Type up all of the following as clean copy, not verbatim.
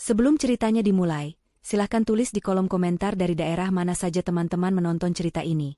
Sebelum ceritanya dimulai, silahkan tulis di kolom komentar dari daerah mana saja teman-teman menonton cerita ini.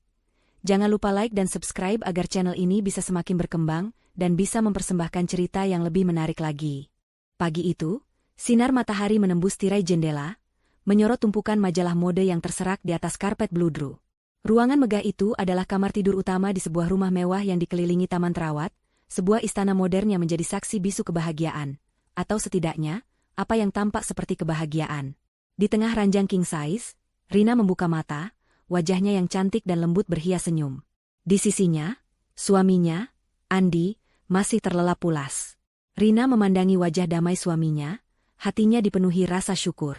Jangan lupa like dan subscribe agar channel ini bisa semakin berkembang dan bisa mempersembahkan cerita yang lebih menarik lagi. Pagi itu, sinar matahari menembus tirai jendela, menyorot tumpukan majalah mode yang terserak di atas karpet bludru. Ruangan megah itu adalah kamar tidur utama di sebuah rumah mewah yang dikelilingi taman terawat, sebuah istana modern yang menjadi saksi bisu kebahagiaan, atau setidaknya, apa yang tampak seperti kebahagiaan. Di tengah ranjang king size, Rina membuka mata, wajahnya yang cantik dan lembut berhias senyum. Di sisinya, suaminya, Andi, masih terlelap pulas. Rina memandangi wajah damai suaminya, hatinya dipenuhi rasa syukur.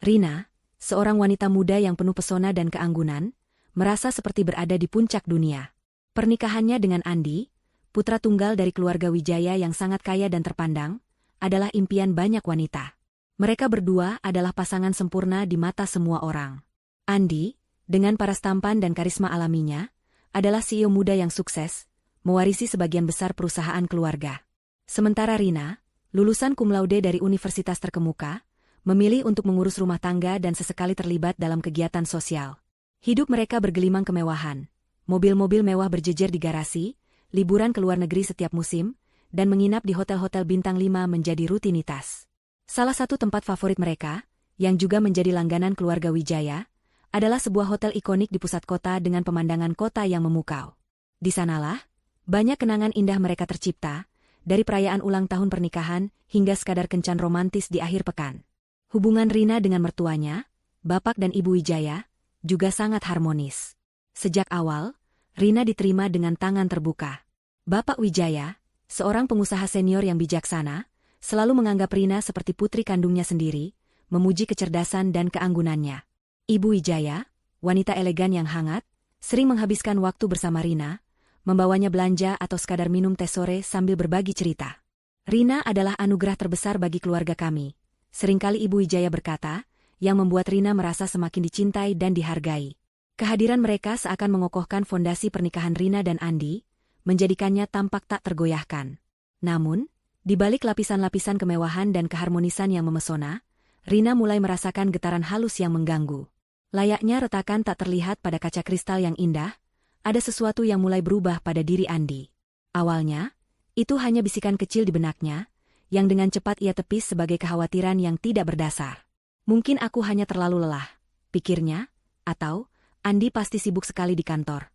Rina, seorang wanita muda yang penuh pesona dan keanggunan, merasa seperti berada di puncak dunia. Pernikahannya dengan Andi, putra tunggal dari keluarga Wijaya yang sangat kaya dan terpandang, adalah impian banyak wanita. Mereka berdua adalah pasangan sempurna di mata semua orang. Andi, dengan paras tampan dan karisma alaminya, adalah CEO muda yang sukses, mewarisi sebagian besar perusahaan keluarga. Sementara Rina, lulusan cum laude dari universitas terkemuka, memilih untuk mengurus rumah tangga dan sesekali terlibat dalam kegiatan sosial. Hidup mereka bergelimang kemewahan. Mobil-mobil mewah berjejer di garasi, liburan ke luar negeri setiap musim, dan menginap di hotel-hotel bintang 5 menjadi rutinitas. Salah satu tempat favorit mereka, yang juga menjadi langganan keluarga Wijaya, adalah sebuah hotel ikonik di pusat kota dengan pemandangan kota yang memukau. Di sanalah, banyak kenangan indah mereka tercipta, dari perayaan ulang tahun pernikahan hingga sekadar kencan romantis di akhir pekan. Hubungan Rina dengan mertuanya, Bapak dan Ibu Wijaya, juga sangat harmonis. Sejak awal, Rina diterima dengan tangan terbuka. Bapak Wijaya, seorang pengusaha senior yang bijaksana, selalu menganggap Rina seperti putri kandungnya sendiri, memuji kecerdasan dan keanggunannya. Ibu Wijaya, wanita elegan yang hangat, sering menghabiskan waktu bersama Rina, membawanya belanja atau sekadar minum teh sore sambil berbagi cerita. Rina adalah anugerah terbesar bagi keluarga kami, seringkali Ibu Wijaya berkata, yang membuat Rina merasa semakin dicintai dan dihargai. Kehadiran mereka seakan mengokohkan fondasi pernikahan Rina dan Andi, menjadikannya tampak tak tergoyahkan. Namun, di balik lapisan-lapisan kemewahan dan keharmonisan yang memesona, Rina mulai merasakan getaran halus yang mengganggu. Layaknya retakan tak terlihat pada kaca kristal yang indah, ada sesuatu yang mulai berubah pada diri Andi. Awalnya, itu hanya bisikan kecil di benaknya, yang dengan cepat ia tepis sebagai kekhawatiran yang tidak berdasar. Mungkin aku hanya terlalu lelah, pikirnya, atau, Andi pasti sibuk sekali di kantor.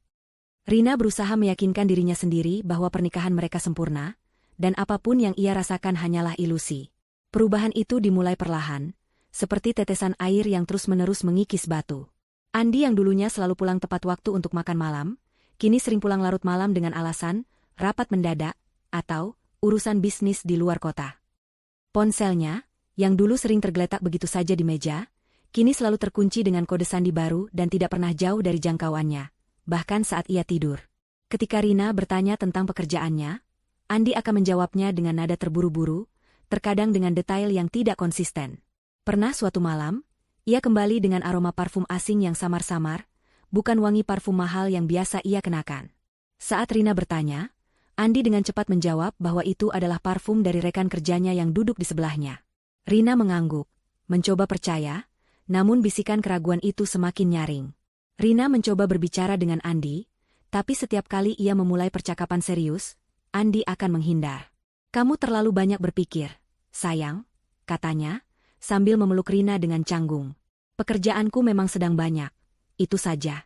Rina berusaha meyakinkan dirinya sendiri bahwa pernikahan mereka sempurna, dan apapun yang ia rasakan hanyalah ilusi. Perubahan itu dimulai perlahan, seperti tetesan air yang terus-menerus mengikis batu. Andi yang dulunya selalu pulang tepat waktu untuk makan malam, kini sering pulang larut malam dengan alasan, rapat mendadak, atau, urusan bisnis di luar kota. Ponselnya, yang dulu sering tergeletak begitu saja di meja, kini selalu terkunci dengan kode sandi baru dan tidak pernah jauh dari jangkauannya. Bahkan saat ia tidur. Ketika Rina bertanya tentang pekerjaannya, Andi akan menjawabnya dengan nada terburu-buru, terkadang dengan detail yang tidak konsisten. Pernah suatu malam, ia kembali dengan aroma parfum asing yang samar-samar, bukan wangi parfum mahal yang biasa ia kenakan. Saat Rina bertanya, Andi dengan cepat menjawab bahwa itu adalah parfum dari rekan kerjanya yang duduk di sebelahnya. Rina mengangguk, mencoba percaya, namun bisikan keraguan itu semakin nyaring. Rina mencoba berbicara dengan Andi, tapi setiap kali ia memulai percakapan serius, Andi akan menghindar. "Kamu terlalu banyak berpikir, sayang," katanya, sambil memeluk Rina dengan canggung. "Pekerjaanku memang sedang banyak, itu saja."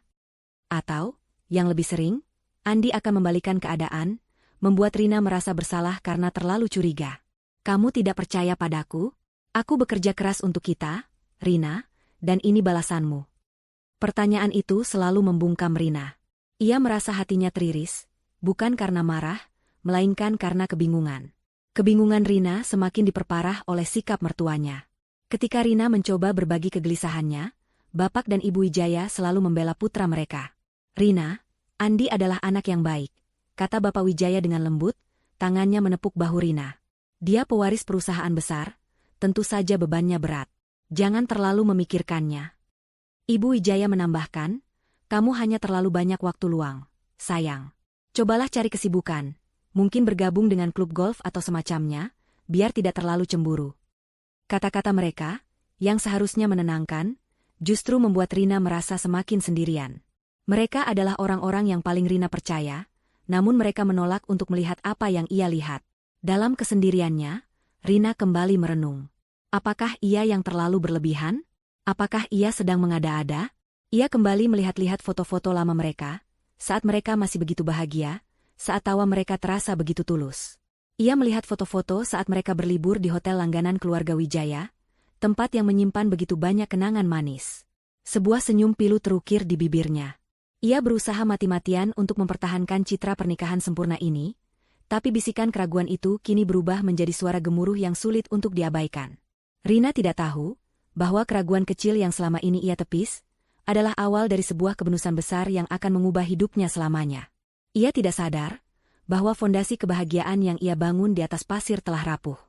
Atau, yang lebih sering, Andi akan membalikan keadaan, membuat Rina merasa bersalah karena terlalu curiga. "Kamu tidak percaya padaku? Aku bekerja keras untuk kita, Rina, dan ini balasanmu." Pertanyaan itu selalu membungkam Rina. Ia merasa hatinya teriris, bukan karena marah, melainkan karena kebingungan. Kebingungan Rina semakin diperparah oleh sikap mertuanya. Ketika Rina mencoba berbagi kegelisahannya, Bapak dan Ibu Wijaya selalu membela putra mereka. "Rina, Andi adalah anak yang baik," kata Bapak Wijaya dengan lembut, tangannya menepuk bahu Rina. "Dia pewaris perusahaan besar, tentu saja bebannya berat. Jangan terlalu memikirkannya." Ibu Wijaya menambahkan, "Kamu hanya terlalu banyak waktu luang, sayang. Cobalah cari kesibukan, mungkin bergabung dengan klub golf atau semacamnya, biar tidak terlalu cemburu." Kata-kata mereka, Yang seharusnya menenangkan, justru membuat Rina merasa semakin sendirian. Mereka adalah orang-orang yang paling Rina percaya, namun mereka menolak untuk melihat apa yang ia lihat. Dalam kesendiriannya, Rina kembali merenung. Apakah ia yang terlalu berlebihan? Apakah ia sedang mengada-ada? Ia kembali melihat-lihat foto-foto lama mereka, saat mereka masih begitu bahagia, saat tawa mereka terasa begitu tulus. Ia melihat foto-foto saat mereka berlibur di hotel langganan keluarga Wijaya, tempat yang menyimpan begitu banyak kenangan manis. Sebuah senyum pilu terukir di bibirnya. Ia berusaha mati-matian untuk mempertahankan citra pernikahan sempurna ini, tapi bisikan keraguan itu kini berubah menjadi suara gemuruh yang sulit untuk diabaikan. Rina tidak tahu bahwa keraguan kecil yang selama ini ia tepis adalah awal dari sebuah kebenusan besar yang akan mengubah hidupnya selamanya. Ia tidak sadar bahwa fondasi kebahagiaan yang ia bangun di atas pasir telah rapuh.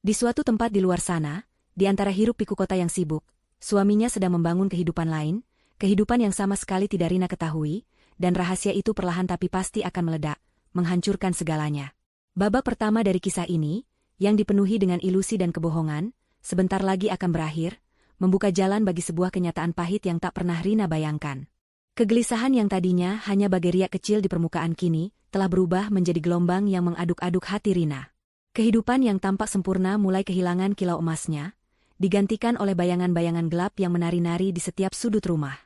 Di suatu tempat di luar sana, di antara hiruk-pikuk kota yang sibuk, suaminya sedang membangun kehidupan lain, kehidupan yang sama sekali tidak Rina ketahui, dan rahasia itu perlahan tapi pasti akan meledak, menghancurkan segalanya. Babak pertama dari kisah ini, yang dipenuhi dengan ilusi dan kebohongan, sebentar lagi akan berakhir, membuka jalan bagi sebuah kenyataan pahit yang tak pernah Rina bayangkan. Kegelisahan yang tadinya hanya bagai riak kecil di permukaan kini, telah berubah menjadi gelombang yang mengaduk-aduk hati Rina. Kehidupan yang tampak sempurna mulai kehilangan kilau emasnya, digantikan oleh bayangan-bayangan gelap yang menari-nari di setiap sudut rumah.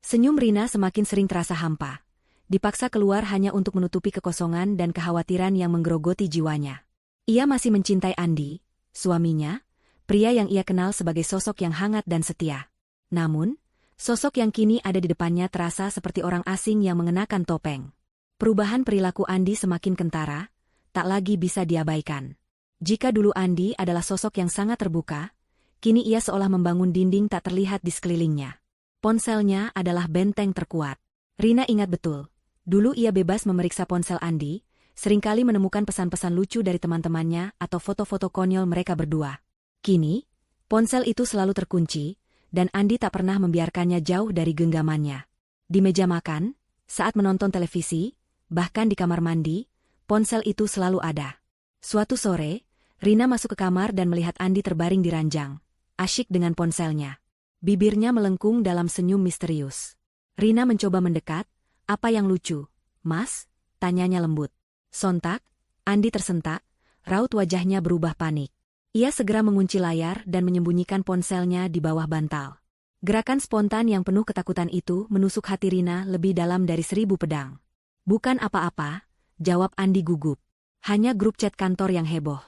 Senyum Rina semakin sering terasa hampa. Dipaksa keluar hanya untuk menutupi kekosongan dan kekhawatiran yang menggerogoti jiwanya. Ia masih mencintai Andi, suaminya, pria yang ia kenal sebagai sosok yang hangat dan setia. Namun, sosok yang kini ada di depannya terasa seperti orang asing yang mengenakan topeng. Perubahan perilaku Andi semakin kentara, tak lagi bisa diabaikan. Jika dulu Andi adalah sosok yang sangat terbuka, kini ia seolah membangun dinding tak terlihat di sekelilingnya. Ponselnya adalah benteng terkuat. Rina ingat betul, dulu ia bebas memeriksa ponsel Andi, seringkali menemukan pesan-pesan lucu dari teman-temannya atau foto-foto konyol mereka berdua. Kini, ponsel itu selalu terkunci, dan Andi tak pernah membiarkannya jauh dari genggamannya. Di meja makan, saat menonton televisi, bahkan di kamar mandi, ponsel itu selalu ada. Suatu sore, Rina masuk ke kamar dan melihat Andi terbaring di ranjang, asyik dengan ponselnya. Bibirnya melengkung dalam senyum misterius. Rina mencoba mendekat. "Apa yang lucu, Mas?" tanyanya lembut. Sontak, Andi tersentak, raut wajahnya berubah panik. Ia segera mengunci layar dan menyembunyikan ponselnya di bawah bantal. Gerakan spontan yang penuh ketakutan itu menusuk hati Rina lebih dalam dari 1000 pedang. "Bukan apa-apa," jawab Andi gugup. "Hanya grup chat kantor yang heboh.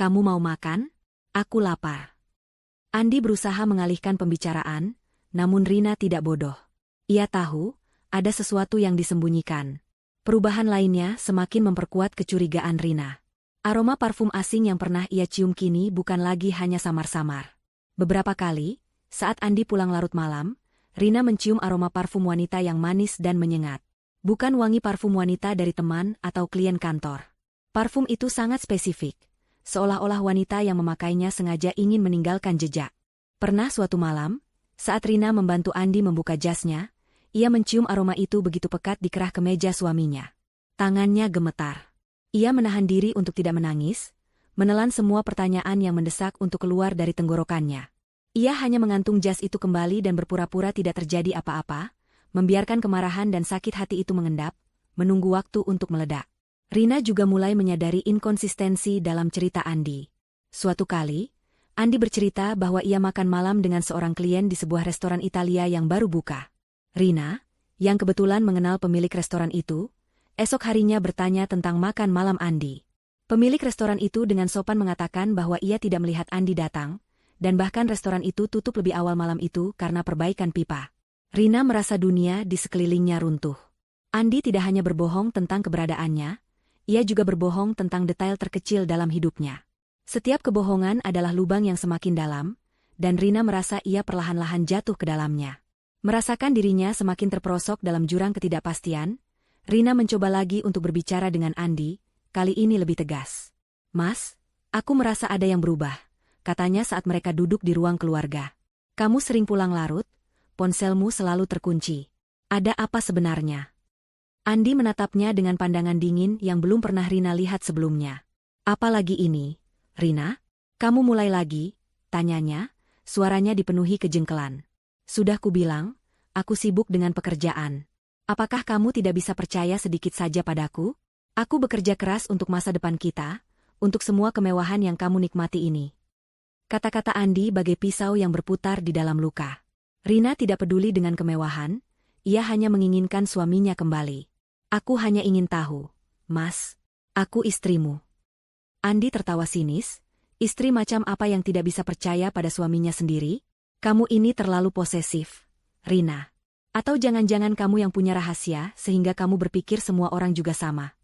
Kamu mau makan? Aku lapar." Andi berusaha mengalihkan pembicaraan, namun Rina tidak bodoh. Ia tahu, ada sesuatu yang disembunyikan. Perubahan lainnya semakin memperkuat kecurigaan Rina. Aroma parfum asing yang pernah ia cium kini bukan lagi hanya samar-samar. Beberapa kali, saat Andi pulang larut malam, Rina mencium aroma parfum wanita yang manis dan menyengat. Bukan wangi parfum wanita dari teman atau klien kantor. Parfum itu sangat spesifik, seolah-olah wanita yang memakainya sengaja ingin meninggalkan jejak. Pernah suatu malam, saat Rina membantu Andi membuka jasnya, ia mencium aroma itu begitu pekat di kerah kemeja suaminya. Tangannya gemetar. Ia menahan diri untuk tidak menangis, menelan semua pertanyaan yang mendesak untuk keluar dari tenggorokannya. Ia hanya mengantung jas itu kembali dan berpura-pura tidak terjadi apa-apa, membiarkan kemarahan dan sakit hati itu mengendap, menunggu waktu untuk meledak. Rina juga mulai menyadari inkonsistensi dalam cerita Andi. Suatu kali, Andi bercerita bahwa ia makan malam dengan seorang klien di sebuah restoran Italia yang baru buka. Rina, yang kebetulan mengenal pemilik restoran itu, esok harinya bertanya tentang makan malam Andi. Pemilik restoran itu dengan sopan mengatakan bahwa ia tidak melihat Andi datang, dan bahkan restoran itu tutup lebih awal malam itu karena perbaikan pipa. Rina merasa dunia di sekelilingnya runtuh. Andi tidak hanya berbohong tentang keberadaannya, ia juga berbohong tentang detail terkecil dalam hidupnya. Setiap kebohongan adalah lubang yang semakin dalam, dan Rina merasa ia perlahan-lahan jatuh ke dalamnya. Merasakan dirinya semakin terperosok dalam jurang ketidakpastian, Rina mencoba lagi untuk berbicara dengan Andi, kali ini lebih tegas. "Mas, aku merasa ada yang berubah," katanya saat mereka duduk di ruang keluarga. "Kamu sering pulang larut, ponselmu selalu terkunci. Ada apa sebenarnya?" Andi menatapnya dengan pandangan dingin yang belum pernah Rina lihat sebelumnya. "Apa lagi ini, Rina? Kamu mulai lagi?" tanyanya, suaranya dipenuhi kejengkelan. Sudah kubilang, aku sibuk dengan pekerjaan. Apakah kamu tidak bisa percaya sedikit saja padaku? Aku bekerja keras untuk masa depan kita, untuk semua kemewahan yang kamu nikmati ini. Kata-kata Andi bagai pisau yang berputar di dalam luka. Rina tidak peduli dengan kemewahan, ia hanya menginginkan suaminya kembali. Aku hanya ingin tahu, Mas, aku istrimu. Andi tertawa sinis, istri macam apa yang tidak bisa percaya pada suaminya sendiri? Kamu ini terlalu posesif, Rina. Atau jangan-jangan kamu yang punya rahasia sehingga kamu berpikir semua orang juga sama.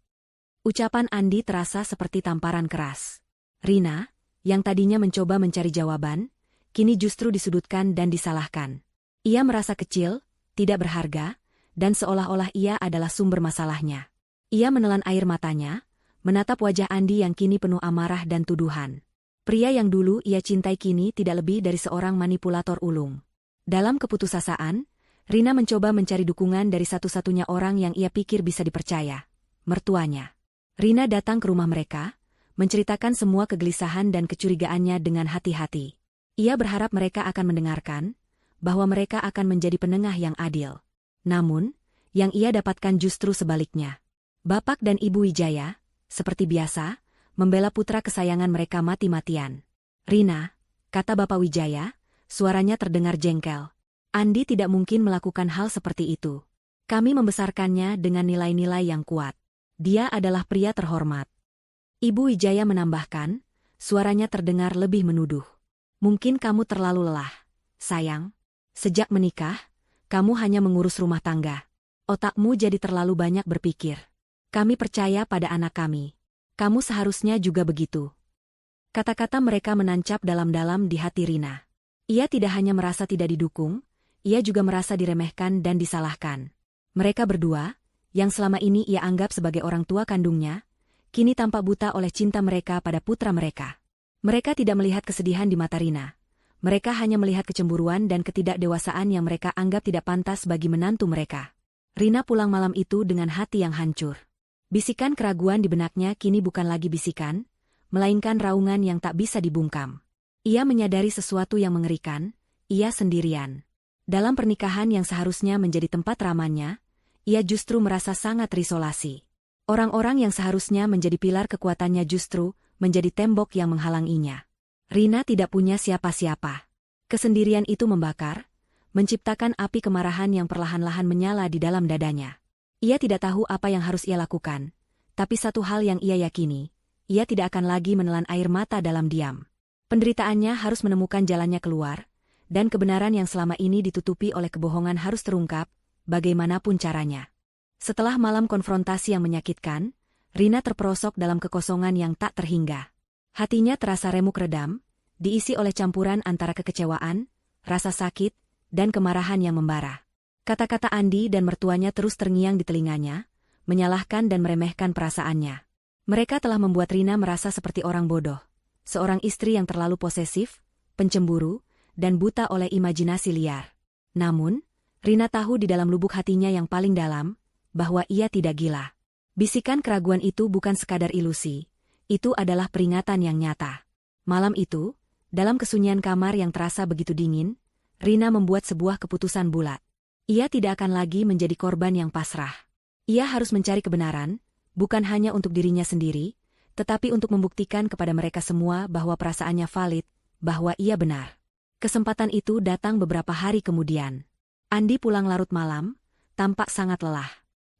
Ucapan Andi terasa seperti tamparan keras. Rina, yang tadinya mencoba mencari jawaban, kini justru disudutkan dan disalahkan. Ia merasa kecil, tidak berharga, dan seolah-olah ia adalah sumber masalahnya. Ia menelan air matanya, menatap wajah Andi yang kini penuh amarah dan tuduhan. Pria yang dulu ia cintai kini tidak lebih dari seorang manipulator ulung. Dalam keputusasaan, Rina mencoba mencari dukungan dari satu-satunya orang yang ia pikir bisa dipercaya, mertuanya. Rina datang ke rumah mereka, menceritakan semua kegelisahan dan kecurigaannya dengan hati-hati. Ia berharap mereka akan mendengarkan, bahwa mereka akan menjadi penengah yang adil. Namun, yang ia dapatkan justru sebaliknya. Bapak dan Ibu Wijaya, seperti biasa, membela putra kesayangan mereka mati-matian. Rina, kata Bapak Wijaya, suaranya terdengar jengkel. Andi tidak mungkin melakukan hal seperti itu. Kami membesarkannya dengan nilai-nilai yang kuat. Dia adalah pria terhormat. Ibu Wijaya menambahkan, suaranya terdengar lebih menuduh. Mungkin kamu terlalu lelah, sayang. Sejak menikah, kamu hanya mengurus rumah tangga. Otakmu jadi terlalu banyak berpikir. Kami percaya pada anak kami. Kamu seharusnya juga begitu. Kata-kata mereka menancap dalam-dalam di hati Rina. Ia tidak hanya merasa tidak didukung, ia juga merasa diremehkan dan disalahkan. Mereka berdua, yang selama ini ia anggap sebagai orang tua kandungnya, kini tampak buta oleh cinta mereka pada putra mereka. Mereka tidak melihat kesedihan di mata Rina. Mereka hanya melihat kecemburuan dan ketidakdewasaan yang mereka anggap tidak pantas bagi menantu mereka. Rina pulang malam itu dengan hati yang hancur. Bisikan keraguan di benaknya kini bukan lagi bisikan, melainkan raungan yang tak bisa dibungkam. Ia menyadari sesuatu yang mengerikan, ia sendirian. Dalam pernikahan yang seharusnya menjadi tempat ramahnya, ia justru merasa sangat terisolasi. Orang-orang yang seharusnya menjadi pilar kekuatannya justru menjadi tembok yang menghalanginya. Rina tidak punya siapa-siapa. Kesendirian itu membakar, menciptakan api kemarahan yang perlahan-lahan menyala di dalam dadanya. Ia tidak tahu apa yang harus ia lakukan, tapi satu hal yang ia yakini, ia tidak akan lagi menelan air mata dalam diam. Penderitaannya harus menemukan jalannya keluar, dan kebenaran yang selama ini ditutupi oleh kebohongan harus terungkap, bagaimanapun caranya. Setelah malam konfrontasi yang menyakitkan, Rina terperosok dalam kekosongan yang tak terhingga. Hatinya terasa remuk redam, diisi oleh campuran antara kekecewaan, rasa sakit, dan kemarahan yang membara. Kata-kata Andi dan mertuanya terus terngiang di telinganya, menyalahkan dan meremehkan perasaannya. Mereka telah membuat Rina merasa seperti orang bodoh, seorang istri yang terlalu posesif, pencemburu, dan buta oleh imajinasi liar. Namun, Rina tahu di dalam lubuk hatinya yang paling dalam, bahwa ia tidak gila. Bisikan keraguan itu bukan sekadar ilusi. Itu adalah peringatan yang nyata. Malam itu, dalam kesunyian kamar yang terasa begitu dingin, Rina membuat sebuah keputusan bulat. Ia tidak akan lagi menjadi korban yang pasrah. Ia harus mencari kebenaran, bukan hanya untuk dirinya sendiri, tetapi untuk membuktikan kepada mereka semua bahwa perasaannya valid, bahwa ia benar. Kesempatan itu datang beberapa hari kemudian. Andi pulang larut malam, tampak sangat lelah.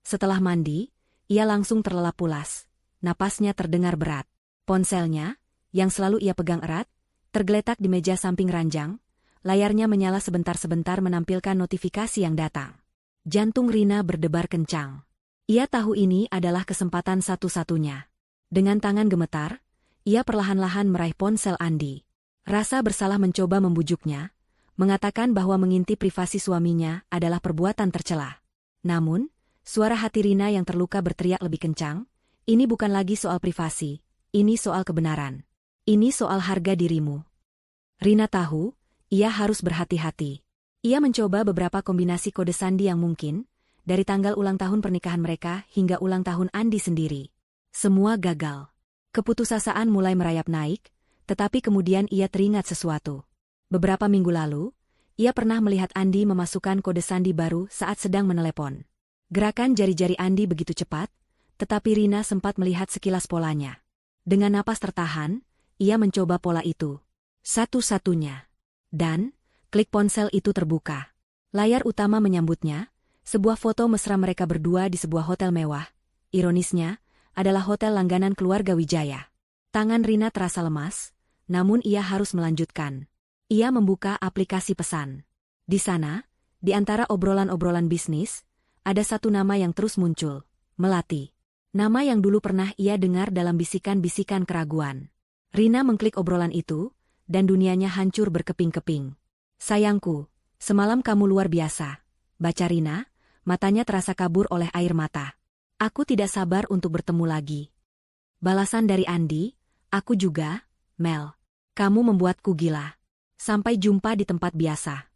Setelah mandi, ia langsung terlelap pulas. Napasnya terdengar berat. Ponselnya, yang selalu ia pegang erat, tergeletak di meja samping ranjang, layarnya menyala sebentar-sebentar menampilkan notifikasi yang datang. Jantung Rina berdebar kencang. Ia tahu ini adalah kesempatan satu-satunya. Dengan tangan gemetar, ia perlahan-lahan meraih ponsel Andi. Rasa bersalah mencoba membujuknya, mengatakan bahwa mengintip privasi suaminya adalah perbuatan tercela. Namun, suara hati Rina yang terluka berteriak lebih kencang, ini bukan lagi soal privasi, ini soal kebenaran. Ini soal harga dirimu. Rina tahu, ia harus berhati-hati. Ia mencoba beberapa kombinasi kode sandi yang mungkin, dari tanggal ulang tahun pernikahan mereka hingga ulang tahun Andi sendiri. Semua gagal. Keputusasaan mulai merayap naik, tetapi kemudian ia teringat sesuatu. Beberapa minggu lalu, ia pernah melihat Andi memasukkan kode sandi baru saat sedang menelepon. Gerakan jari-jari Andi begitu cepat, tetapi Rina sempat melihat sekilas polanya. Dengan napas tertahan, ia mencoba pola itu. Satu-satunya. Dan, klik ponsel itu terbuka. Layar utama menyambutnya, sebuah foto mesra mereka berdua di sebuah hotel mewah. Ironisnya, adalah hotel langganan keluarga Wijaya. Tangan Rina terasa lemas, namun ia harus melanjutkan. Ia membuka aplikasi pesan. Di sana, di antara obrolan-obrolan bisnis, ada satu nama yang terus muncul, Melati. Nama yang dulu pernah ia dengar dalam bisikan-bisikan keraguan. Rina mengklik obrolan itu, dan dunianya hancur berkeping-keping. Sayangku, semalam kamu luar biasa. Baca Rina, matanya terasa kabur oleh air mata. Aku tidak sabar untuk bertemu lagi. Balasan dari Andi, aku juga, Mel. Kamu membuatku gila. Sampai jumpa di tempat biasa.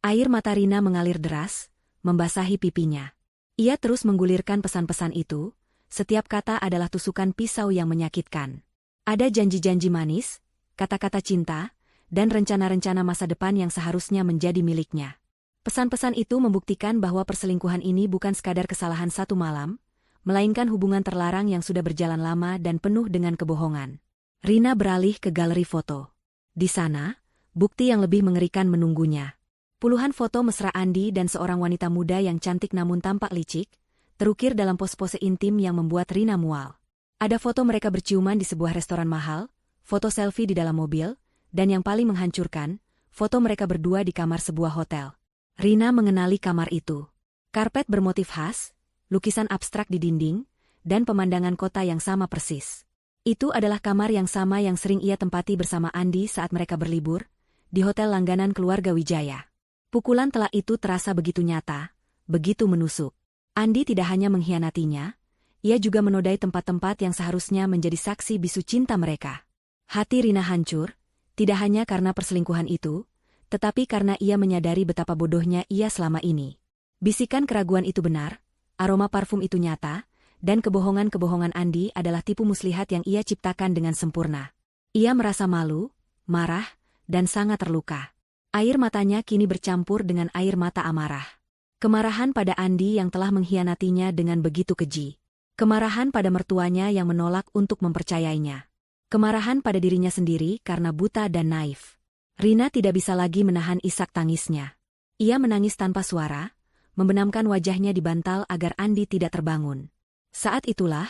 Air mata Rina mengalir deras, membasahi pipinya. Ia terus menggulirkan pesan-pesan itu, setiap kata adalah tusukan pisau yang menyakitkan. Ada janji-janji manis, kata-kata cinta, dan rencana-rencana masa depan yang seharusnya menjadi miliknya. Pesan-pesan itu membuktikan bahwa perselingkuhan ini bukan sekadar kesalahan satu malam, melainkan hubungan terlarang yang sudah berjalan lama dan penuh dengan kebohongan. Rina beralih ke galeri foto. Di sana, bukti yang lebih mengerikan menunggunya. Puluhan foto mesra Andi dan seorang wanita muda yang cantik namun tampak licik, terukir dalam pose-pose intim yang membuat Rina mual. Ada foto mereka berciuman di sebuah restoran mahal, foto selfie di dalam mobil, dan yang paling menghancurkan, foto mereka berdua di kamar sebuah hotel. Rina mengenali kamar itu. Karpet bermotif khas, lukisan abstrak di dinding, dan pemandangan kota yang sama persis. Itu adalah kamar yang sama yang sering ia tempati bersama Andi saat mereka berlibur, di hotel langganan keluarga Wijaya. Pukulan telak itu terasa begitu nyata, begitu menusuk. Andi tidak hanya mengkhianatinya, ia juga menodai tempat-tempat yang seharusnya menjadi saksi bisu cinta mereka. Hati Rina hancur, tidak hanya karena perselingkuhan itu, tetapi karena ia menyadari betapa bodohnya ia selama ini. Bisikan keraguan itu benar, aroma parfum itu nyata, dan kebohongan-kebohongan Andi adalah tipu muslihat yang ia ciptakan dengan sempurna. Ia merasa malu, marah, dan sangat terluka. Air matanya kini bercampur dengan air mata amarah. Kemarahan pada Andi yang telah mengkhianatinya dengan begitu keji. Kemarahan pada mertuanya yang menolak untuk mempercayainya. Kemarahan pada dirinya sendiri karena buta dan naif. Rina tidak bisa lagi menahan isak tangisnya. Ia menangis tanpa suara, membenamkan wajahnya di bantal agar Andi tidak terbangun. Saat itulah,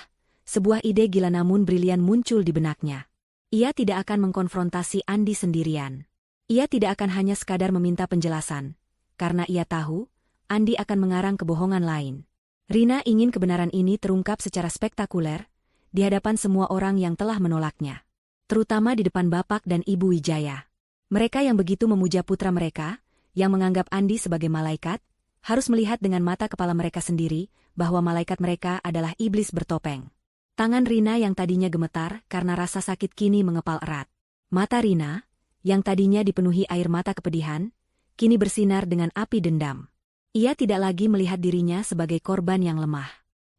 sebuah ide gila namun brilian muncul di benaknya. Ia tidak akan mengkonfrontasi Andi sendirian. Ia tidak akan hanya sekadar meminta penjelasan, karena ia tahu, Andi akan mengarang kebohongan lain. Rina ingin kebenaran ini terungkap secara spektakuler, di hadapan semua orang yang telah menolaknya. Terutama di depan Bapak dan Ibu Wijaya. Mereka yang begitu memuja putra mereka, yang menganggap Andi sebagai malaikat, harus melihat dengan mata kepala mereka sendiri, bahwa malaikat mereka adalah iblis bertopeng. Tangan Rina yang tadinya gemetar karena rasa sakit kini mengepal erat. Mata Rina, yang tadinya dipenuhi air mata kepedihan, kini bersinar dengan api dendam. Ia tidak lagi melihat dirinya sebagai korban yang lemah.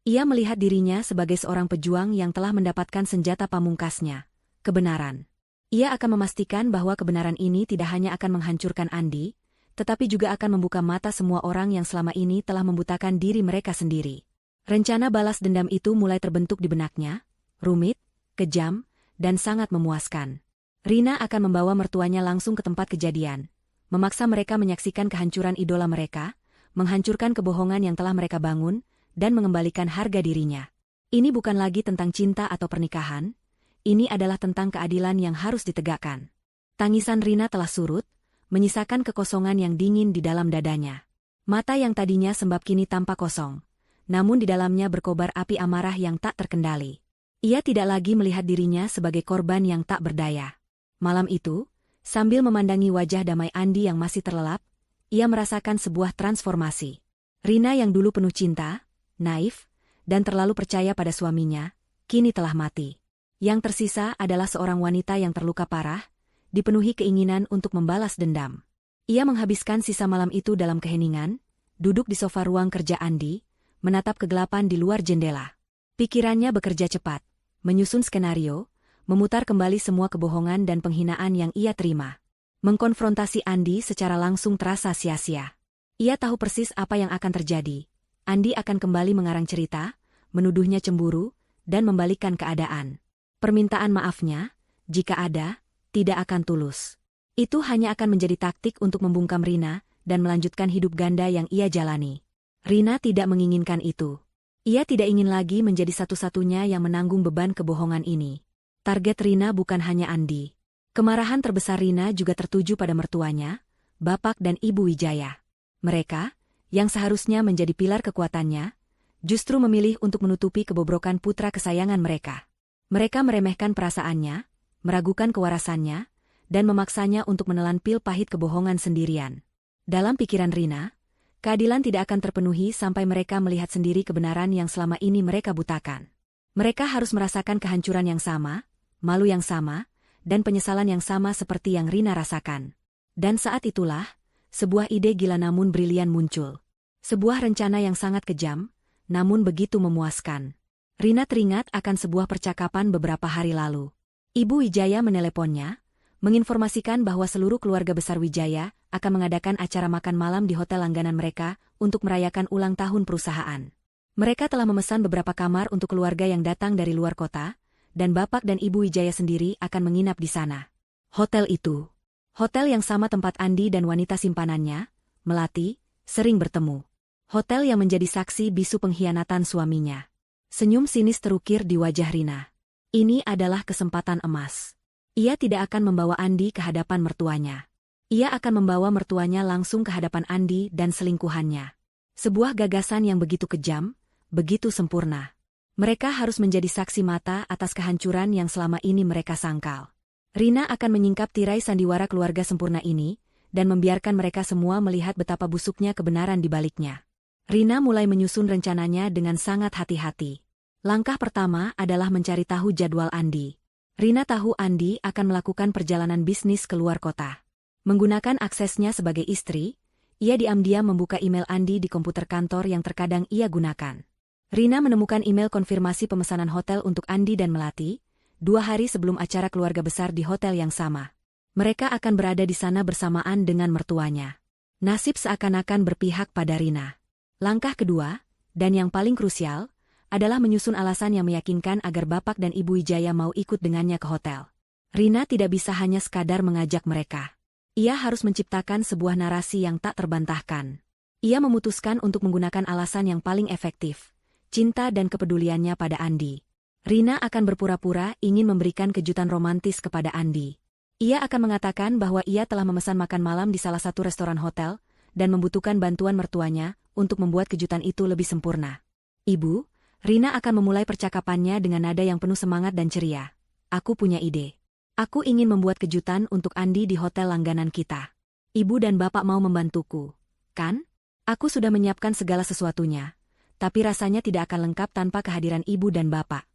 Ia melihat dirinya sebagai seorang pejuang yang telah mendapatkan senjata pamungkasnya, kebenaran. Ia akan memastikan bahwa kebenaran ini tidak hanya akan menghancurkan Andi, tetapi juga akan membuka mata semua orang yang selama ini telah membutakan diri mereka sendiri. Rencana balas dendam itu mulai terbentuk di benaknya, rumit, kejam, dan sangat memuaskan. Rina akan membawa mertuanya langsung ke tempat kejadian, memaksa mereka menyaksikan kehancuran idola mereka, menghancurkan kebohongan yang telah mereka bangun, dan mengembalikan harga dirinya. Ini bukan lagi tentang cinta atau pernikahan, ini adalah tentang keadilan yang harus ditegakkan. Tangisan Rina telah surut, menyisakan kekosongan yang dingin di dalam dadanya. Mata yang tadinya sembab kini tampak kosong, namun di dalamnya berkobar api amarah yang tak terkendali. Ia tidak lagi melihat dirinya sebagai korban yang tak berdaya. Malam itu, sambil memandangi wajah damai Andi yang masih terlelap, ia merasakan sebuah transformasi. Rina yang dulu penuh cinta, naif, dan terlalu percaya pada suaminya, kini telah mati. Yang tersisa adalah seorang wanita yang terluka parah, dipenuhi keinginan untuk membalas dendam. Ia menghabiskan sisa malam itu dalam keheningan, duduk di sofa ruang kerja Andi, menatap kegelapan di luar jendela. Pikirannya bekerja cepat, menyusun skenario, memutar kembali semua kebohongan dan penghinaan yang ia terima. Mengkonfrontasi Andi secara langsung terasa sia-sia. Ia tahu persis apa yang akan terjadi. Andi akan kembali mengarang cerita, menuduhnya cemburu, dan membalikkan keadaan. Permintaan maafnya, jika ada, tidak akan tulus. Itu hanya akan menjadi taktik untuk membungkam Rina dan melanjutkan hidup ganda yang ia jalani. Rina tidak menginginkan itu. Ia tidak ingin lagi menjadi satu-satunya yang menanggung beban kebohongan ini. Target Rina bukan hanya Andi. Kemarahan terbesar Rina juga tertuju pada mertuanya, Bapak dan Ibu Wijaya. Mereka, yang seharusnya menjadi pilar kekuatannya, justru memilih untuk menutupi kebobrokan putra kesayangan mereka. Mereka meremehkan perasaannya, meragukan kewarasannya, dan memaksanya untuk menelan pil pahit kebohongan sendirian. Dalam pikiran Rina, keadilan tidak akan terpenuhi sampai mereka melihat sendiri kebenaran yang selama ini mereka butakan. Mereka harus merasakan kehancuran yang sama, malu yang sama, dan penyesalan yang sama seperti yang Rina rasakan. Dan saat itulah, sebuah ide gila namun brilian muncul. Sebuah rencana yang sangat kejam, namun begitu memuaskan. Rina teringat akan sebuah percakapan beberapa hari lalu. Ibu Wijaya meneleponnya, menginformasikan bahwa seluruh keluarga besar Wijaya akan mengadakan acara makan malam di hotel langganan mereka untuk merayakan ulang tahun perusahaan. Mereka telah memesan beberapa kamar untuk keluarga yang datang dari luar kota, dan Bapak dan Ibu Wijaya sendiri akan menginap di sana. Hotel itu, hotel yang sama tempat Andi dan wanita simpanannya, Melati, sering bertemu. Hotel yang menjadi saksi bisu pengkhianatan suaminya. Senyum sinis terukir di wajah Rina. Ini adalah kesempatan emas. Ia tidak akan membawa Andi ke hadapan mertuanya. Ia akan membawa mertuanya langsung ke hadapan Andi dan selingkuhannya. Sebuah gagasan yang begitu kejam, begitu sempurna. Mereka harus menjadi saksi mata atas kehancuran yang selama ini mereka sangkal. Rina akan menyingkap tirai sandiwara keluarga sempurna ini, dan membiarkan mereka semua melihat betapa busuknya kebenaran di baliknya. Rina mulai menyusun rencananya dengan sangat hati-hati. Langkah pertama adalah mencari tahu jadwal Andi. Rina tahu Andi akan melakukan perjalanan bisnis ke luar kota. Menggunakan aksesnya sebagai istri, ia diam-diam membuka email Andi di komputer kantor yang terkadang ia gunakan. Rina menemukan email konfirmasi pemesanan hotel untuk Andi dan Melati, 2 hari sebelum acara keluarga besar di hotel yang sama. Mereka akan berada di sana bersamaan dengan mertuanya. Nasib seakan-akan berpihak pada Rina. Langkah kedua, dan yang paling krusial, adalah menyusun alasan yang meyakinkan agar Bapak dan Ibu Wijaya mau ikut dengannya ke hotel. Rina tidak bisa hanya sekadar mengajak mereka. Ia harus menciptakan sebuah narasi yang tak terbantahkan. Ia memutuskan untuk menggunakan alasan yang paling efektif, cinta dan kepeduliannya pada Andi. Rina akan berpura-pura ingin memberikan kejutan romantis kepada Andi. Ia akan mengatakan bahwa ia telah memesan makan malam di salah satu restoran hotel, dan membutuhkan bantuan mertuanya untuk membuat kejutan itu lebih sempurna. Ibu, Rina akan memulai percakapannya dengan nada yang penuh semangat dan ceria. Aku punya ide. Aku ingin membuat kejutan untuk Andi di hotel langganan kita. Ibu dan Bapak mau membantuku, kan? Aku sudah menyiapkan segala sesuatunya. Tapi rasanya tidak akan lengkap tanpa kehadiran Ibu dan Bapak.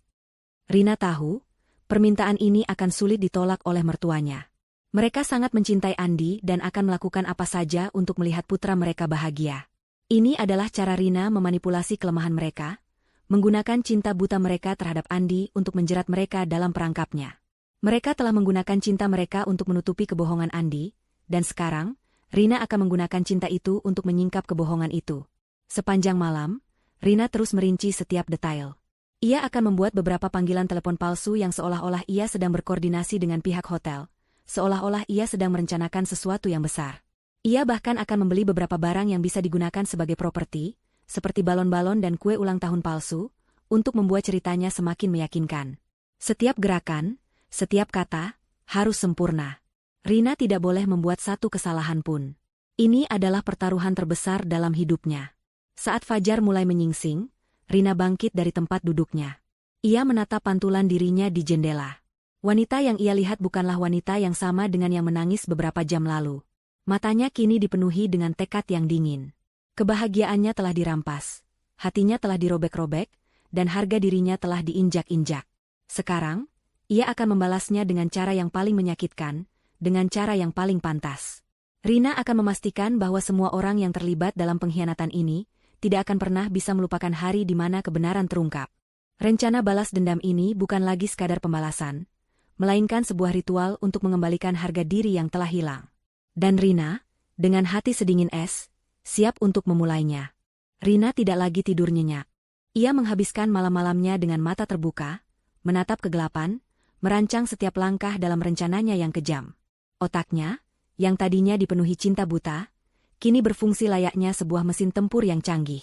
Rina tahu, permintaan ini akan sulit ditolak oleh mertuanya. Mereka sangat mencintai Andi dan akan melakukan apa saja untuk melihat putra mereka bahagia. Ini adalah cara Rina memanipulasi kelemahan mereka, menggunakan cinta buta mereka terhadap Andi untuk menjerat mereka dalam perangkapnya. Mereka telah menggunakan cinta mereka untuk menutupi kebohongan Andi, dan sekarang, Rina akan menggunakan cinta itu untuk menyingkap kebohongan itu. Sepanjang malam, Rina terus merinci setiap detail. Ia akan membuat beberapa panggilan telepon palsu yang seolah-olah ia sedang berkoordinasi dengan pihak hotel, seolah-olah ia sedang merencanakan sesuatu yang besar. Ia bahkan akan membeli beberapa barang yang bisa digunakan sebagai properti, seperti balon-balon dan kue ulang tahun palsu, untuk membuat ceritanya semakin meyakinkan. Setiap gerakan, setiap kata, harus sempurna. Rina tidak boleh membuat satu kesalahan pun. Ini adalah pertaruhan terbesar dalam hidupnya. Saat fajar mulai menyingsing, Rina bangkit dari tempat duduknya. Ia menatap pantulan dirinya di jendela. Wanita yang ia lihat bukanlah wanita yang sama dengan yang menangis beberapa jam lalu. Matanya kini dipenuhi dengan tekad yang dingin. Kebahagiaannya telah dirampas, hatinya telah dirobek-robek, dan harga dirinya telah diinjak-injak. Sekarang, ia akan membalasnya dengan cara yang paling menyakitkan, dengan cara yang paling pantas. Rina akan memastikan bahwa semua orang yang terlibat dalam pengkhianatan ini tidak akan pernah bisa melupakan hari di mana kebenaran terungkap. Rencana balas dendam ini bukan lagi sekadar pembalasan, melainkan sebuah ritual untuk mengembalikan harga diri yang telah hilang. Dan Rina, dengan hati sedingin es, siap untuk memulainya. Rina tidak lagi tidur nyenyak. Ia menghabiskan malam-malamnya dengan mata terbuka, menatap kegelapan, merancang setiap langkah dalam rencananya yang kejam. Otaknya, yang tadinya dipenuhi cinta buta, kini berfungsi layaknya sebuah mesin tempur yang canggih.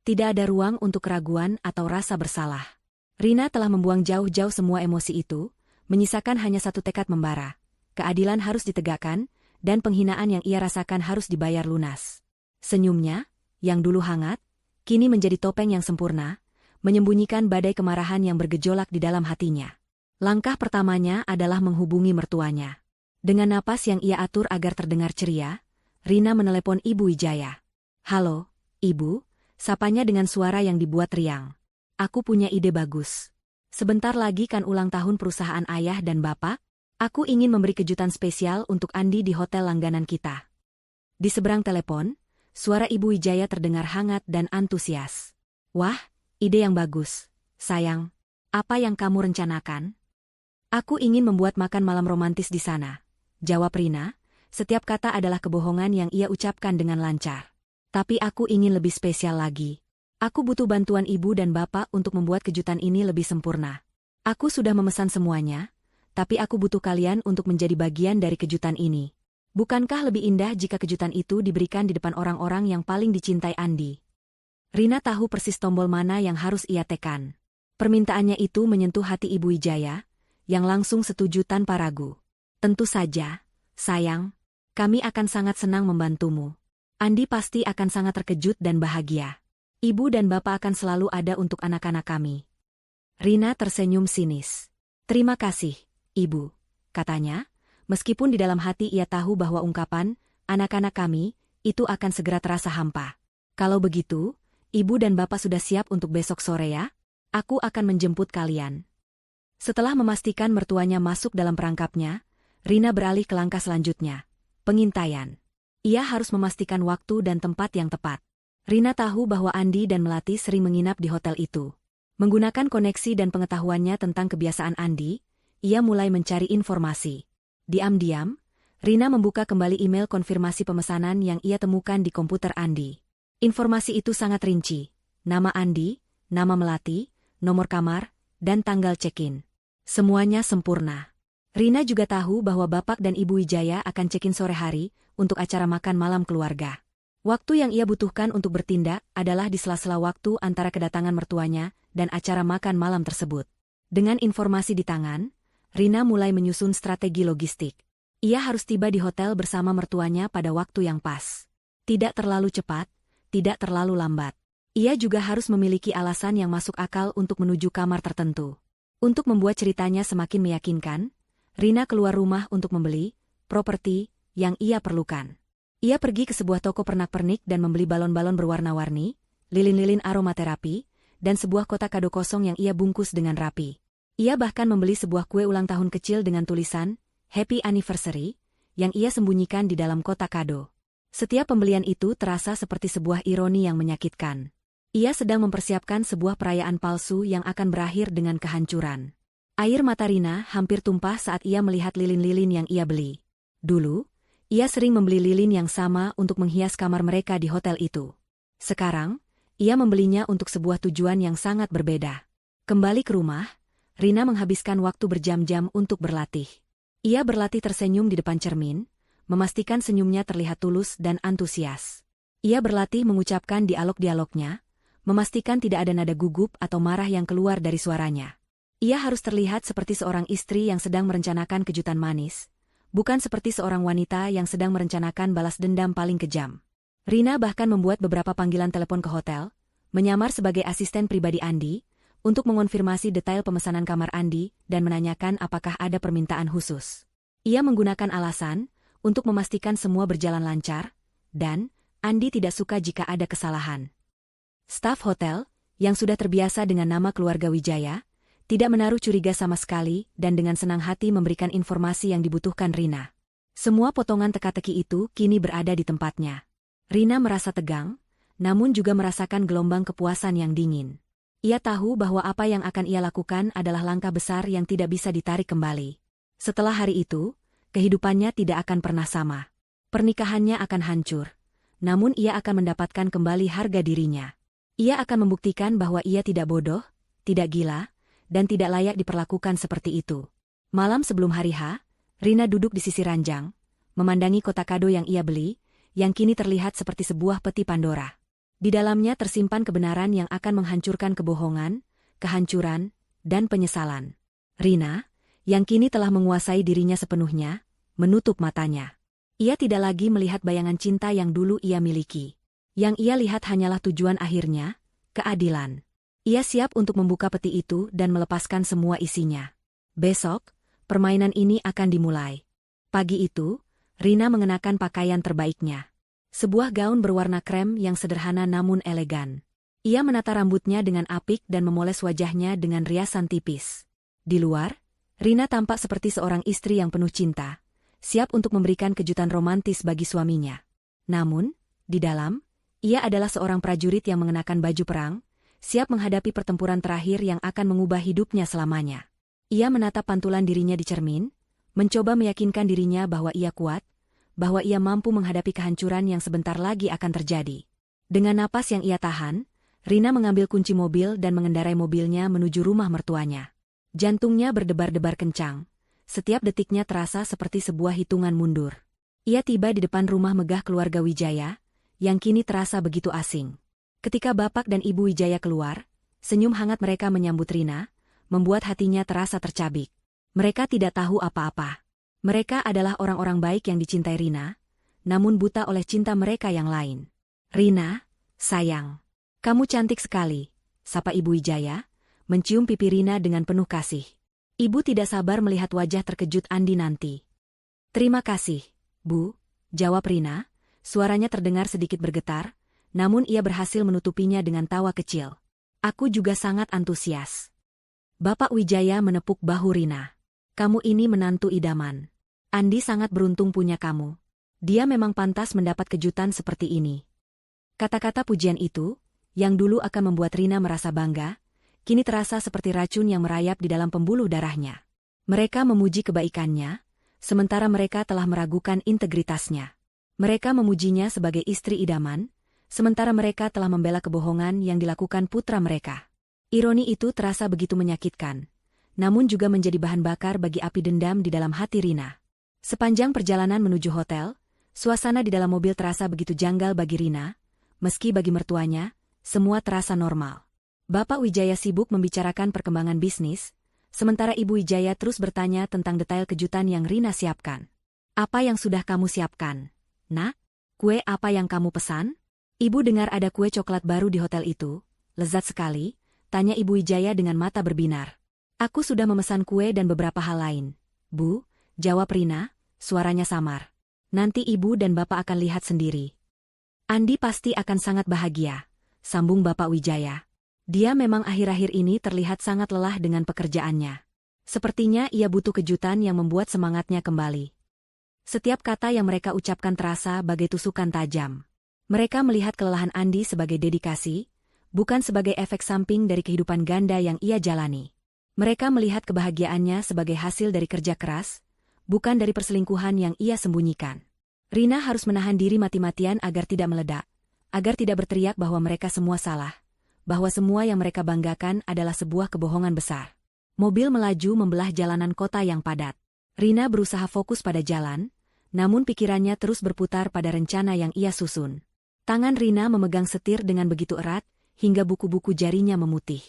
Tidak ada ruang untuk keraguan atau rasa bersalah. Rina telah membuang jauh-jauh semua emosi itu, menyisakan hanya satu tekad membara. Keadilan harus ditegakkan, dan penghinaan yang ia rasakan harus dibayar lunas. Senyumnya, yang dulu hangat, kini menjadi topeng yang sempurna, menyembunyikan badai kemarahan yang bergejolak di dalam hatinya. Langkah pertamanya adalah menghubungi mertuanya. Dengan napas yang ia atur agar terdengar ceria, Rina menelepon Ibu Wijaya. "Halo, Ibu," sapanya dengan suara yang dibuat riang. "Aku punya ide bagus. Sebentar lagi kan ulang tahun perusahaan ayah dan bapak. Aku ingin memberi kejutan spesial untuk Andi di hotel langganan kita." Di seberang telepon, suara Ibu Wijaya terdengar hangat dan antusias. "Wah, ide yang bagus, sayang. Apa yang kamu rencanakan?" "Aku ingin membuat makan malam romantis di sana," jawab Rina. Setiap kata adalah kebohongan yang ia ucapkan dengan lancar. "Tapi aku ingin lebih spesial lagi. Aku butuh bantuan ibu dan bapak untuk membuat kejutan ini lebih sempurna. Aku sudah memesan semuanya, tapi aku butuh kalian untuk menjadi bagian dari kejutan ini. Bukankah lebih indah jika kejutan itu diberikan di depan orang-orang yang paling dicintai Andi?" Rina tahu persis tombol mana yang harus ia tekan. Permintaannya itu menyentuh hati Ibu Wijaya, yang langsung setuju tanpa ragu. "Tentu saja, sayang. Kami akan sangat senang membantumu. Andi pasti akan sangat terkejut dan bahagia. Ibu dan bapak akan selalu ada untuk anak-anak kami." Rina tersenyum sinis. "Terima kasih, Ibu," katanya, meskipun di dalam hati ia tahu bahwa ungkapan, "anak-anak kami," itu akan segera terasa hampa. "Kalau begitu, Ibu dan bapak sudah siap untuk besok sore ya? Aku akan menjemput kalian." Setelah memastikan mertuanya masuk dalam perangkapnya, Rina beralih ke langkah selanjutnya. Pengintaian. Ia harus memastikan waktu dan tempat yang tepat. Rina tahu bahwa Andi dan Melati sering menginap di hotel itu. Menggunakan koneksi dan pengetahuannya tentang kebiasaan Andi, ia mulai mencari informasi. Diam-diam, Rina membuka kembali email konfirmasi pemesanan yang ia temukan di komputer Andi. Informasi itu sangat rinci. Nama Andi, nama Melati, nomor kamar, dan tanggal check-in. Semuanya sempurna. Rina juga tahu bahwa bapak dan Ibu Wijaya akan check-in sore hari untuk acara makan malam keluarga. Waktu yang ia butuhkan untuk bertindak adalah di sela-sela waktu antara kedatangan mertuanya dan acara makan malam tersebut. Dengan informasi di tangan, Rina mulai menyusun strategi logistik. Ia harus tiba di hotel bersama mertuanya pada waktu yang pas. Tidak terlalu cepat, tidak terlalu lambat. Ia juga harus memiliki alasan yang masuk akal untuk menuju kamar tertentu. Untuk membuat ceritanya semakin meyakinkan, Rina keluar rumah untuk membeli properti yang ia perlukan. Ia pergi ke sebuah toko pernak-pernik dan membeli balon-balon berwarna-warni, lilin-lilin aromaterapi, dan sebuah kotak kado kosong yang ia bungkus dengan rapi. Ia bahkan membeli sebuah kue ulang tahun kecil dengan tulisan Happy Anniversary yang ia sembunyikan di dalam kotak kado. Setiap pembelian itu terasa seperti sebuah ironi yang menyakitkan. Ia sedang mempersiapkan sebuah perayaan palsu yang akan berakhir dengan kehancuran. Air mata Rina hampir tumpah saat ia melihat lilin-lilin yang ia beli. Dulu, ia sering membeli lilin yang sama untuk menghias kamar mereka di hotel itu. Sekarang, ia membelinya untuk sebuah tujuan yang sangat berbeda. Kembali ke rumah, Rina menghabiskan waktu berjam-jam untuk berlatih. Ia berlatih tersenyum di depan cermin, memastikan senyumnya terlihat tulus dan antusias. Ia berlatih mengucapkan dialog-dialognya, memastikan tidak ada nada gugup atau marah yang keluar dari suaranya. Ia harus terlihat seperti seorang istri yang sedang merencanakan kejutan manis, bukan seperti seorang wanita yang sedang merencanakan balas dendam paling kejam. Rina bahkan membuat beberapa panggilan telepon ke hotel, menyamar sebagai asisten pribadi Andi, untuk mengonfirmasi detail pemesanan kamar Andi dan menanyakan apakah ada permintaan khusus. Ia menggunakan alasan untuk memastikan semua berjalan lancar, dan Andi tidak suka jika ada kesalahan. Staf hotel, yang sudah terbiasa dengan nama keluarga Wijaya, tidak menaruh curiga sama sekali dan dengan senang hati memberikan informasi yang dibutuhkan Rina. Semua potongan teka-teki itu kini berada di tempatnya. Rina merasa tegang, namun juga merasakan gelombang kepuasan yang dingin. Ia tahu bahwa apa yang akan ia lakukan adalah langkah besar yang tidak bisa ditarik kembali. Setelah hari itu, kehidupannya tidak akan pernah sama. Pernikahannya akan hancur. Namun ia akan mendapatkan kembali harga dirinya. Ia akan membuktikan bahwa ia tidak bodoh, tidak gila, dan tidak layak diperlakukan seperti itu. Malam sebelum hari H, Rina duduk di sisi ranjang, memandangi kotak kado yang ia beli, yang kini terlihat seperti sebuah peti Pandora. Di dalamnya tersimpan kebenaran yang akan menghancurkan kebohongan, kehancuran, dan penyesalan. Rina, yang kini telah menguasai dirinya sepenuhnya, menutup matanya. Ia tidak lagi melihat bayangan cinta yang dulu ia miliki. Yang ia lihat hanyalah tujuan akhirnya, keadilan. Ia siap untuk membuka peti itu dan melepaskan semua isinya. Besok, permainan ini akan dimulai. Pagi itu, Rina mengenakan pakaian terbaiknya. Sebuah gaun berwarna krem yang sederhana namun elegan. Ia menata rambutnya dengan apik dan memoles wajahnya dengan riasan tipis. Di luar, Rina tampak seperti seorang istri yang penuh cinta, siap untuk memberikan kejutan romantis bagi suaminya. Namun, di dalam, ia adalah seorang prajurit yang mengenakan baju perang, siap menghadapi pertempuran terakhir yang akan mengubah hidupnya selamanya. Ia menatap pantulan dirinya di cermin, mencoba meyakinkan dirinya bahwa ia kuat, bahwa ia mampu menghadapi kehancuran yang sebentar lagi akan terjadi. Dengan napas yang ia tahan, Rina mengambil kunci mobil dan mengendarai mobilnya menuju rumah mertuanya. Jantungnya berdebar-debar kencang. Setiap detiknya terasa seperti sebuah hitungan mundur. Ia tiba di depan rumah megah keluarga Wijaya, yang kini terasa begitu asing. Ketika bapak dan ibu Wijaya keluar, senyum hangat mereka menyambut Rina, membuat hatinya terasa tercabik. Mereka tidak tahu apa-apa. Mereka adalah orang-orang baik yang dicintai Rina, namun buta oleh cinta mereka yang lain. Rina, sayang. Kamu cantik sekali, sapa ibu Wijaya, mencium pipi Rina dengan penuh kasih. Ibu tidak sabar melihat wajah terkejut Andi nanti. Terima kasih, Bu, jawab Rina, suaranya terdengar sedikit bergetar, namun ia berhasil menutupinya dengan tawa kecil. Aku juga sangat antusias. Bapak Wijaya menepuk bahu Rina. Kamu ini menantu idaman. Andi sangat beruntung punya kamu. Dia memang pantas mendapat kejutan seperti ini. Kata-kata pujian itu, yang dulu akan membuat Rina merasa bangga, kini terasa seperti racun yang merayap di dalam pembuluh darahnya. Mereka memuji kebaikannya, sementara mereka telah meragukan integritasnya. Mereka memujinya sebagai istri idaman, sementara mereka telah membela kebohongan yang dilakukan putra mereka. Ironi itu terasa begitu menyakitkan, namun juga menjadi bahan bakar bagi api dendam di dalam hati Rina. Sepanjang perjalanan menuju hotel, suasana di dalam mobil terasa begitu janggal bagi Rina, meski bagi mertuanya, semua terasa normal. Bapak Wijaya sibuk membicarakan perkembangan bisnis, sementara Ibu Wijaya terus bertanya tentang detail kejutan yang Rina siapkan. Apa yang sudah kamu siapkan? Nak, kue apa yang kamu pesan? Ibu dengar ada kue coklat baru di hotel itu, lezat sekali, tanya Ibu Wijaya dengan mata berbinar. Aku sudah memesan kue dan beberapa hal lain. Bu, jawab Rina, suaranya samar. Nanti Ibu dan Bapak akan lihat sendiri. Andi pasti akan sangat bahagia, sambung Bapak Wijaya. Dia memang akhir-akhir ini terlihat sangat lelah dengan pekerjaannya. Sepertinya ia butuh kejutan yang membuat semangatnya kembali. Setiap kata yang mereka ucapkan terasa bagai tusukan tajam. Mereka melihat kelelahan Andi sebagai dedikasi, bukan sebagai efek samping dari kehidupan ganda yang ia jalani. Mereka melihat kebahagiaannya sebagai hasil dari kerja keras, bukan dari perselingkuhan yang ia sembunyikan. Rina harus menahan diri mati-matian agar tidak meledak, agar tidak berteriak bahwa mereka semua salah, bahwa semua yang mereka banggakan adalah sebuah kebohongan besar. Mobil melaju membelah jalanan kota yang padat. Rina berusaha fokus pada jalan, namun pikirannya terus berputar pada rencana yang ia susun. Tangan Rina memegang setir dengan begitu erat, hingga buku-buku jarinya memutih.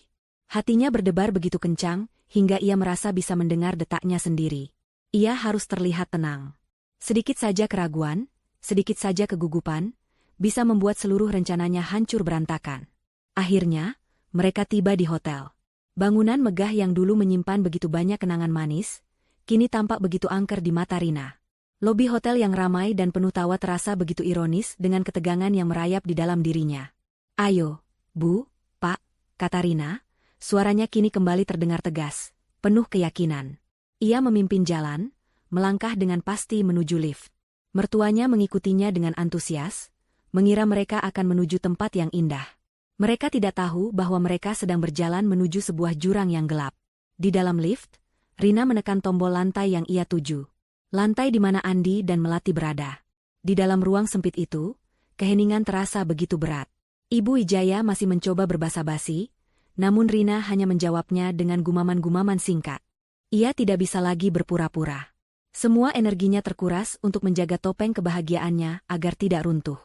Hatinya berdebar begitu kencang, hingga ia merasa bisa mendengar detaknya sendiri. Ia harus terlihat tenang. Sedikit saja keraguan, sedikit saja kegugupan, bisa membuat seluruh rencananya hancur berantakan. Akhirnya, mereka tiba di hotel. Bangunan megah yang dulu menyimpan begitu banyak kenangan manis, kini tampak begitu angker di mata Rina. Lobi hotel yang ramai dan penuh tawa terasa begitu ironis dengan ketegangan yang merayap di dalam dirinya. Ayo, Bu, Pak, kata Rina, suaranya kini kembali terdengar tegas, penuh keyakinan. Ia memimpin jalan, melangkah dengan pasti menuju lift. Mertuanya mengikutinya dengan antusias, mengira mereka akan menuju tempat yang indah. Mereka tidak tahu bahwa mereka sedang berjalan menuju sebuah jurang yang gelap. Di dalam lift, Rina menekan tombol lantai yang ia tuju. Lantai di mana Andi dan Melati berada. Di dalam ruang sempit itu, keheningan terasa begitu berat. Ibu Wijaya masih mencoba berbasa-basi, namun Rina hanya menjawabnya dengan gumaman-gumaman singkat. Ia tidak bisa lagi berpura-pura. Semua energinya terkuras untuk menjaga topeng kebahagiaannya agar tidak runtuh.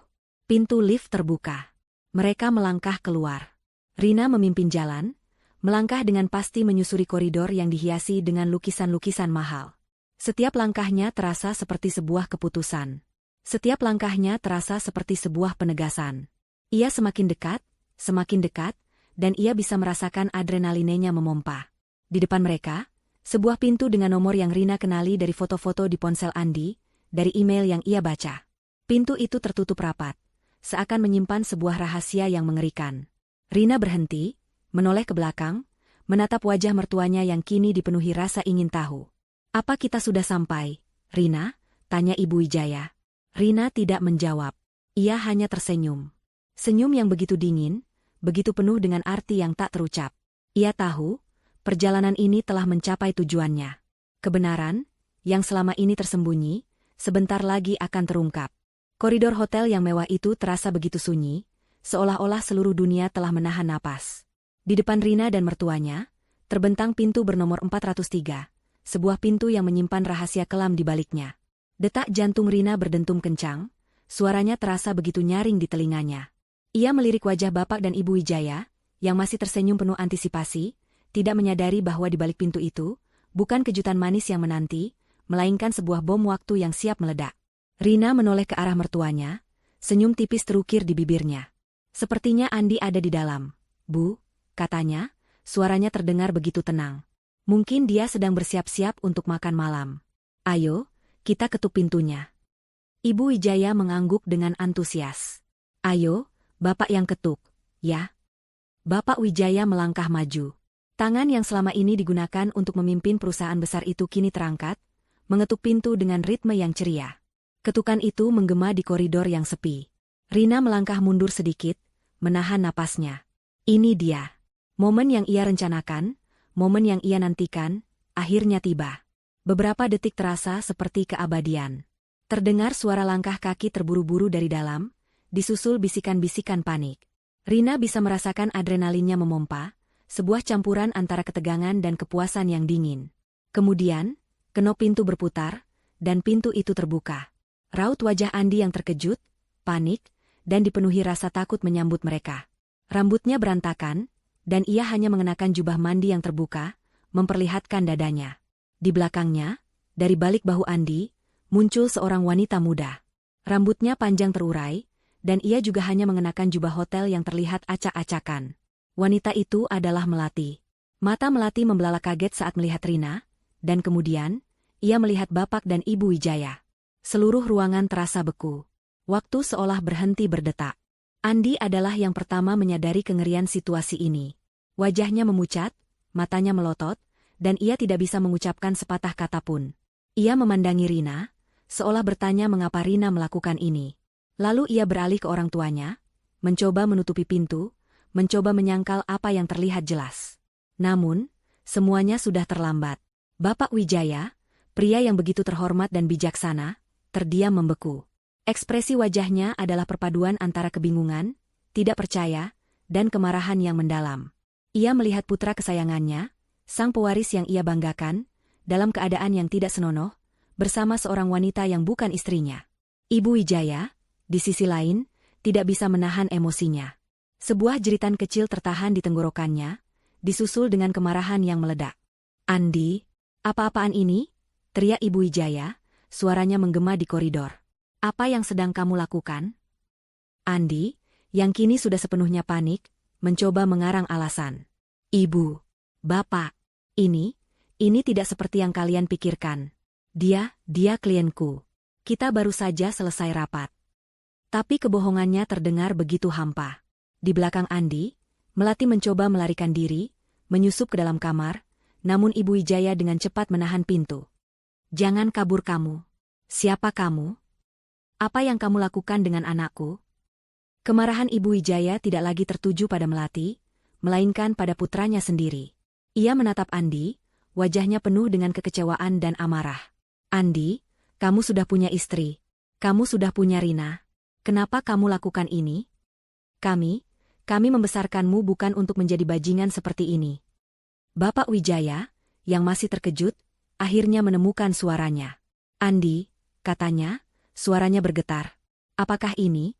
Pintu lift terbuka. Mereka melangkah keluar. Rina memimpin jalan, melangkah dengan pasti menyusuri koridor yang dihiasi dengan lukisan-lukisan mahal. Setiap langkahnya terasa seperti sebuah keputusan. Setiap langkahnya terasa seperti sebuah penegasan. Ia semakin dekat, dan ia bisa merasakan adrenalinenya memompa. Di depan mereka, sebuah pintu dengan nomor yang Rina kenali dari foto-foto di ponsel Andi, dari email yang ia baca. Pintu itu tertutup rapat, seakan menyimpan sebuah rahasia yang mengerikan. Rina berhenti, menoleh ke belakang, menatap wajah mertuanya yang kini dipenuhi rasa ingin tahu. "Apa kita sudah sampai, Rina?" tanya Ibu Wijaya. Rina tidak menjawab. Ia hanya tersenyum. Senyum yang begitu dingin, begitu penuh dengan arti yang tak terucap. Ia tahu, perjalanan ini telah mencapai tujuannya. Kebenaran, yang selama ini tersembunyi, sebentar lagi akan terungkap. Koridor hotel yang mewah itu terasa begitu sunyi, seolah-olah seluruh dunia telah menahan napas. Di depan Rina dan mertuanya, terbentang pintu bernomor 403, sebuah pintu yang menyimpan rahasia kelam di baliknya. Detak jantung Rina berdentum kencang, suaranya terasa begitu nyaring di telinganya. Ia melirik wajah Bapak dan Ibu Wijaya, yang masih tersenyum penuh antisipasi, tidak menyadari bahwa di balik pintu itu, bukan kejutan manis yang menanti, melainkan sebuah bom waktu yang siap meledak. Rina menoleh ke arah mertuanya, senyum tipis terukir di bibirnya. "Sepertinya Andi ada di dalam, Bu," katanya, suaranya terdengar begitu tenang. "Mungkin dia sedang bersiap-siap untuk makan malam. Ayo, kita ketuk pintunya." Ibu Wijaya mengangguk dengan antusias. "Ayo, Bapak yang ketuk, ya." Bapak Wijaya melangkah maju. Tangan yang selama ini digunakan untuk memimpin perusahaan besar itu kini terangkat, mengetuk pintu dengan ritme yang ceria. Ketukan itu menggema di koridor yang sepi. Rina melangkah mundur sedikit, menahan napasnya. Ini dia. Momen yang ia rencanakan, momen yang ia nantikan, akhirnya tiba. Beberapa detik terasa seperti keabadian. Terdengar suara langkah kaki terburu-buru dari dalam, disusul bisikan-bisikan panik. Rina bisa merasakan adrenalinnya memompa, sebuah campuran antara ketegangan dan kepuasan yang dingin. Kemudian, kenop pintu berputar, dan pintu itu terbuka. Raut wajah Andi yang terkejut, panik, dan dipenuhi rasa takut menyambut mereka. Rambutnya berantakan, dan ia hanya mengenakan jubah mandi yang terbuka, memperlihatkan dadanya. Di belakangnya, dari balik bahu Andi, muncul seorang wanita muda. Rambutnya panjang terurai, dan ia juga hanya mengenakan jubah hotel yang terlihat acak-acakan. Wanita itu adalah Melati. Mata Melati membelalak kaget saat melihat Rina, dan kemudian, ia melihat Bapak dan Ibu Wijaya. Seluruh ruangan terasa beku. Waktu seolah berhenti berdetak. Andi adalah yang pertama menyadari kengerian situasi ini. Wajahnya memucat, matanya melotot, dan ia tidak bisa mengucapkan sepatah kata pun. Ia memandangi Rina, seolah bertanya mengapa Rina melakukan ini. Lalu ia beralih ke orang tuanya, mencoba menutupi pintu, mencoba menyangkal apa yang terlihat jelas. Namun, semuanya sudah terlambat. Bapak Wijaya, pria yang begitu terhormat dan bijaksana, terdiam membeku. Ekspresi wajahnya adalah perpaduan antara kebingungan, tidak percaya, dan kemarahan yang mendalam. Ia melihat putra kesayangannya, sang pewaris yang ia banggakan, dalam keadaan yang tidak senonoh, bersama seorang wanita yang bukan istrinya. Ibu Wijaya, di sisi lain, tidak bisa menahan emosinya. Sebuah jeritan kecil tertahan di tenggorokannya, disusul dengan kemarahan yang meledak. "Andi, apa-apaan ini?" teriak Ibu Wijaya, suaranya menggema di koridor. "Apa yang sedang kamu lakukan?" Andi, yang kini sudah sepenuhnya panik, mencoba mengarang alasan. "Ibu, Bapak, ini tidak seperti yang kalian pikirkan. Dia klienku. Kita baru saja selesai rapat." Tapi kebohongannya terdengar begitu hampa. Di belakang Andi, Melati mencoba melarikan diri, menyusup ke dalam kamar, namun Ibu Wijaya dengan cepat menahan pintu. "Jangan kabur kamu. Siapa kamu? Apa yang kamu lakukan dengan anakku?" Kemarahan Ibu Wijaya tidak lagi tertuju pada Melati, melainkan pada putranya sendiri. Ia menatap Andi, wajahnya penuh dengan kekecewaan dan amarah. "Andi, kamu sudah punya istri. Kamu sudah punya Rina. Kenapa kamu lakukan ini? Kami membesarkanmu bukan untuk menjadi bajingan seperti ini. Bapak Wijaya, yang masih terkejut, akhirnya menemukan suaranya. Andi, katanya, suaranya bergetar. Apakah ini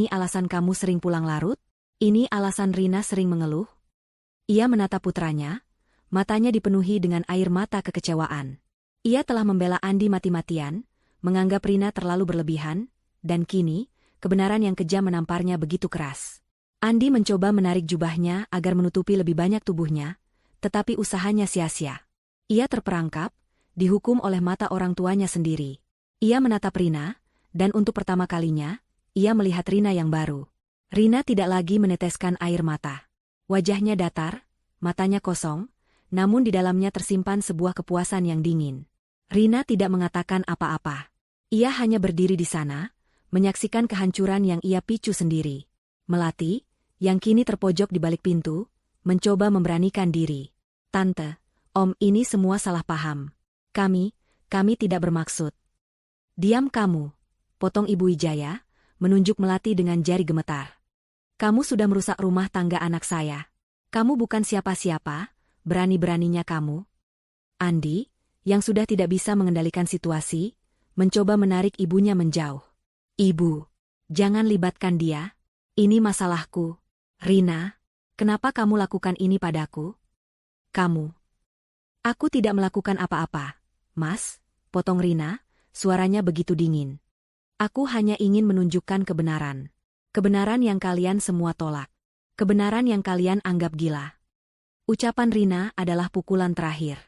alasan kamu sering pulang larut? Ini alasan Rina sering mengeluh? Ia menatap putranya, matanya dipenuhi dengan air mata kekecewaan. Ia telah membela Andi mati-matian, menganggap Rina terlalu berlebihan, dan kini, kebenaran yang kejam menamparnya begitu keras. Andi mencoba menarik jubahnya agar menutupi lebih banyak tubuhnya, tetapi usahanya sia-sia. Ia terperangkap, dihukum oleh mata orang tuanya sendiri. Ia menatap Rina, dan untuk pertama kalinya, ia melihat Rina yang baru. Rina tidak lagi meneteskan air mata. Wajahnya datar, matanya kosong, namun di dalamnya tersimpan sebuah kepuasan yang dingin. Rina tidak mengatakan apa-apa. Ia hanya berdiri di sana, menyaksikan kehancuran yang ia picu sendiri. Melati, yang kini terpojok di balik pintu, mencoba memberanikan diri. Tante, Om, ini semua salah paham. Kami tidak bermaksud. Diam kamu, potong Ibu Wijaya, menunjuk Melati dengan jari gemetar. Kamu sudah merusak rumah tangga anak saya. Kamu bukan siapa-siapa, berani-beraninya kamu. Andi, yang sudah tidak bisa mengendalikan situasi, mencoba menarik ibunya menjauh. Ibu, jangan libatkan dia. Ini masalahku. Rina, kenapa kamu lakukan ini padaku? Aku tidak melakukan apa-apa, Mas, potong Rina, suaranya begitu dingin. Aku hanya ingin menunjukkan kebenaran. Kebenaran yang kalian semua tolak. Kebenaran yang kalian anggap gila. Ucapan Rina adalah pukulan terakhir.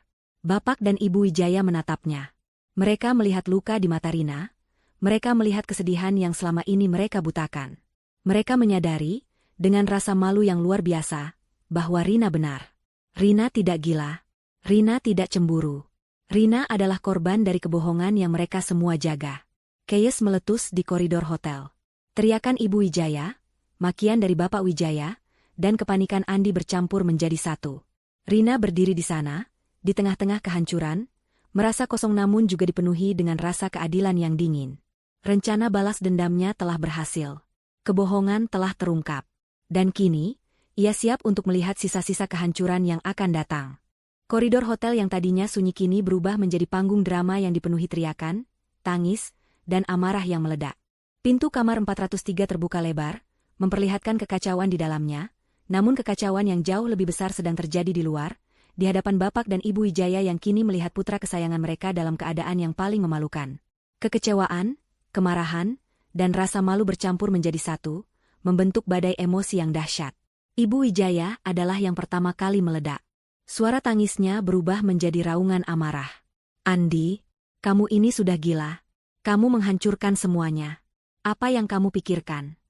Bapak dan Ibu Wijaya menatapnya. Mereka melihat luka di mata Rina. Mereka melihat kesedihan yang selama ini mereka butakan. Mereka menyadari, dengan rasa malu yang luar biasa, bahwa Rina benar. Rina tidak gila. Rina tidak cemburu. Rina adalah korban dari kebohongan yang mereka semua jaga. Chaos meletus di koridor hotel. Teriakan Ibu Wijaya, makian dari Bapak Wijaya, dan kepanikan Andi bercampur menjadi satu. Rina berdiri di sana, di tengah-tengah kehancuran, merasa kosong namun juga dipenuhi dengan rasa keadilan yang dingin. Rencana balas dendamnya telah berhasil. Kebohongan telah terungkap. Dan kini, ia siap untuk melihat sisa-sisa kehancuran yang akan datang. Koridor hotel yang tadinya sunyi kini berubah menjadi panggung drama yang dipenuhi teriakan, tangis, dan amarah yang meledak. Pintu kamar 403 terbuka lebar, memperlihatkan kekacauan di dalamnya, namun kekacauan yang jauh lebih besar sedang terjadi di luar, di hadapan Bapak dan Ibu Wijaya yang kini melihat putra kesayangan mereka dalam keadaan yang paling memalukan. Kekecewaan, kemarahan, dan rasa malu bercampur menjadi satu, membentuk badai emosi yang dahsyat. Ibu Wijaya adalah yang pertama kali meledak. Suara tangisnya berubah menjadi raungan amarah. Andi, kamu ini sudah gila. Kamu menghancurkan semuanya. Apa yang kamu pikirkan?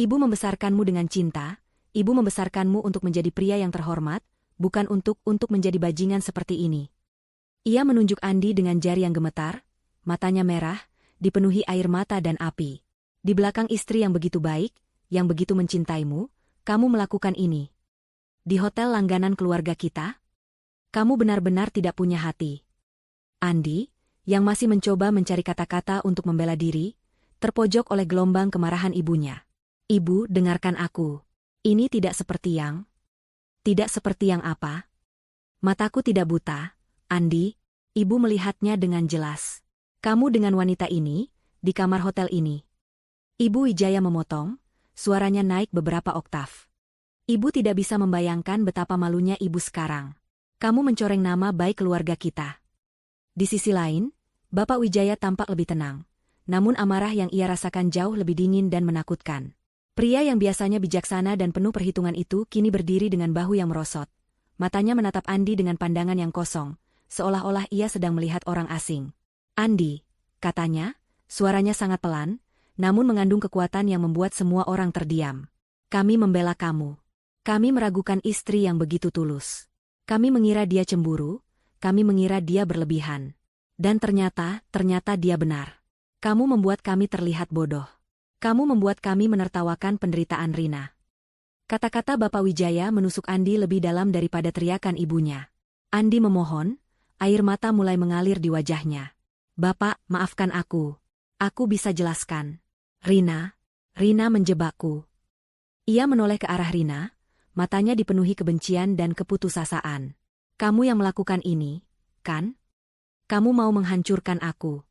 Ibu membesarkanmu dengan cinta, ibu membesarkanmu untuk menjadi pria yang terhormat, bukan untuk menjadi bajingan seperti ini. Ia menunjuk Andi dengan jari yang gemetar, matanya merah, dipenuhi air mata dan api. Di belakang istri yang begitu baik, yang begitu mencintaimu, kamu melakukan ini. Di hotel langganan keluarga kita? Kamu benar-benar tidak punya hati. Andi, yang masih mencoba mencari kata-kata untuk membela diri, terpojok oleh gelombang kemarahan ibunya. Ibu, dengarkan aku. Ini tidak seperti yang... Tidak seperti yang apa? Mataku tidak buta, Andi. Ibu melihatnya dengan jelas. Kamu dengan wanita ini, di kamar hotel ini. Ibu Wijaya memotong, suaranya naik beberapa oktav. Ibu tidak bisa membayangkan betapa malunya ibu sekarang. Kamu mencoreng nama baik keluarga kita. Di sisi lain, Bapak Wijaya tampak lebih tenang. Namun amarah yang ia rasakan jauh lebih dingin dan menakutkan. Pria yang biasanya bijaksana dan penuh perhitungan itu kini berdiri dengan bahu yang merosot. Matanya menatap Andi dengan pandangan yang kosong, seolah-olah ia sedang melihat orang asing. Andi, katanya, suaranya sangat pelan, namun mengandung kekuatan yang membuat semua orang terdiam. Kami membela kamu. Kami meragukan istri yang begitu tulus. Kami mengira dia cemburu, kami mengira dia berlebihan. Dan ternyata dia benar. Kamu membuat kami terlihat bodoh. Kamu membuat kami menertawakan penderitaan Rina. Kata-kata Bapak Wijaya menusuk Andi lebih dalam daripada teriakan ibunya. Andi memohon, air mata mulai mengalir di wajahnya. Bapak, maafkan aku. Aku bisa jelaskan. Rina menjebakku. Ia menoleh ke arah Rina, matanya dipenuhi kebencian dan keputusasaan. Kamu yang melakukan ini, kan? Kamu mau menghancurkan aku.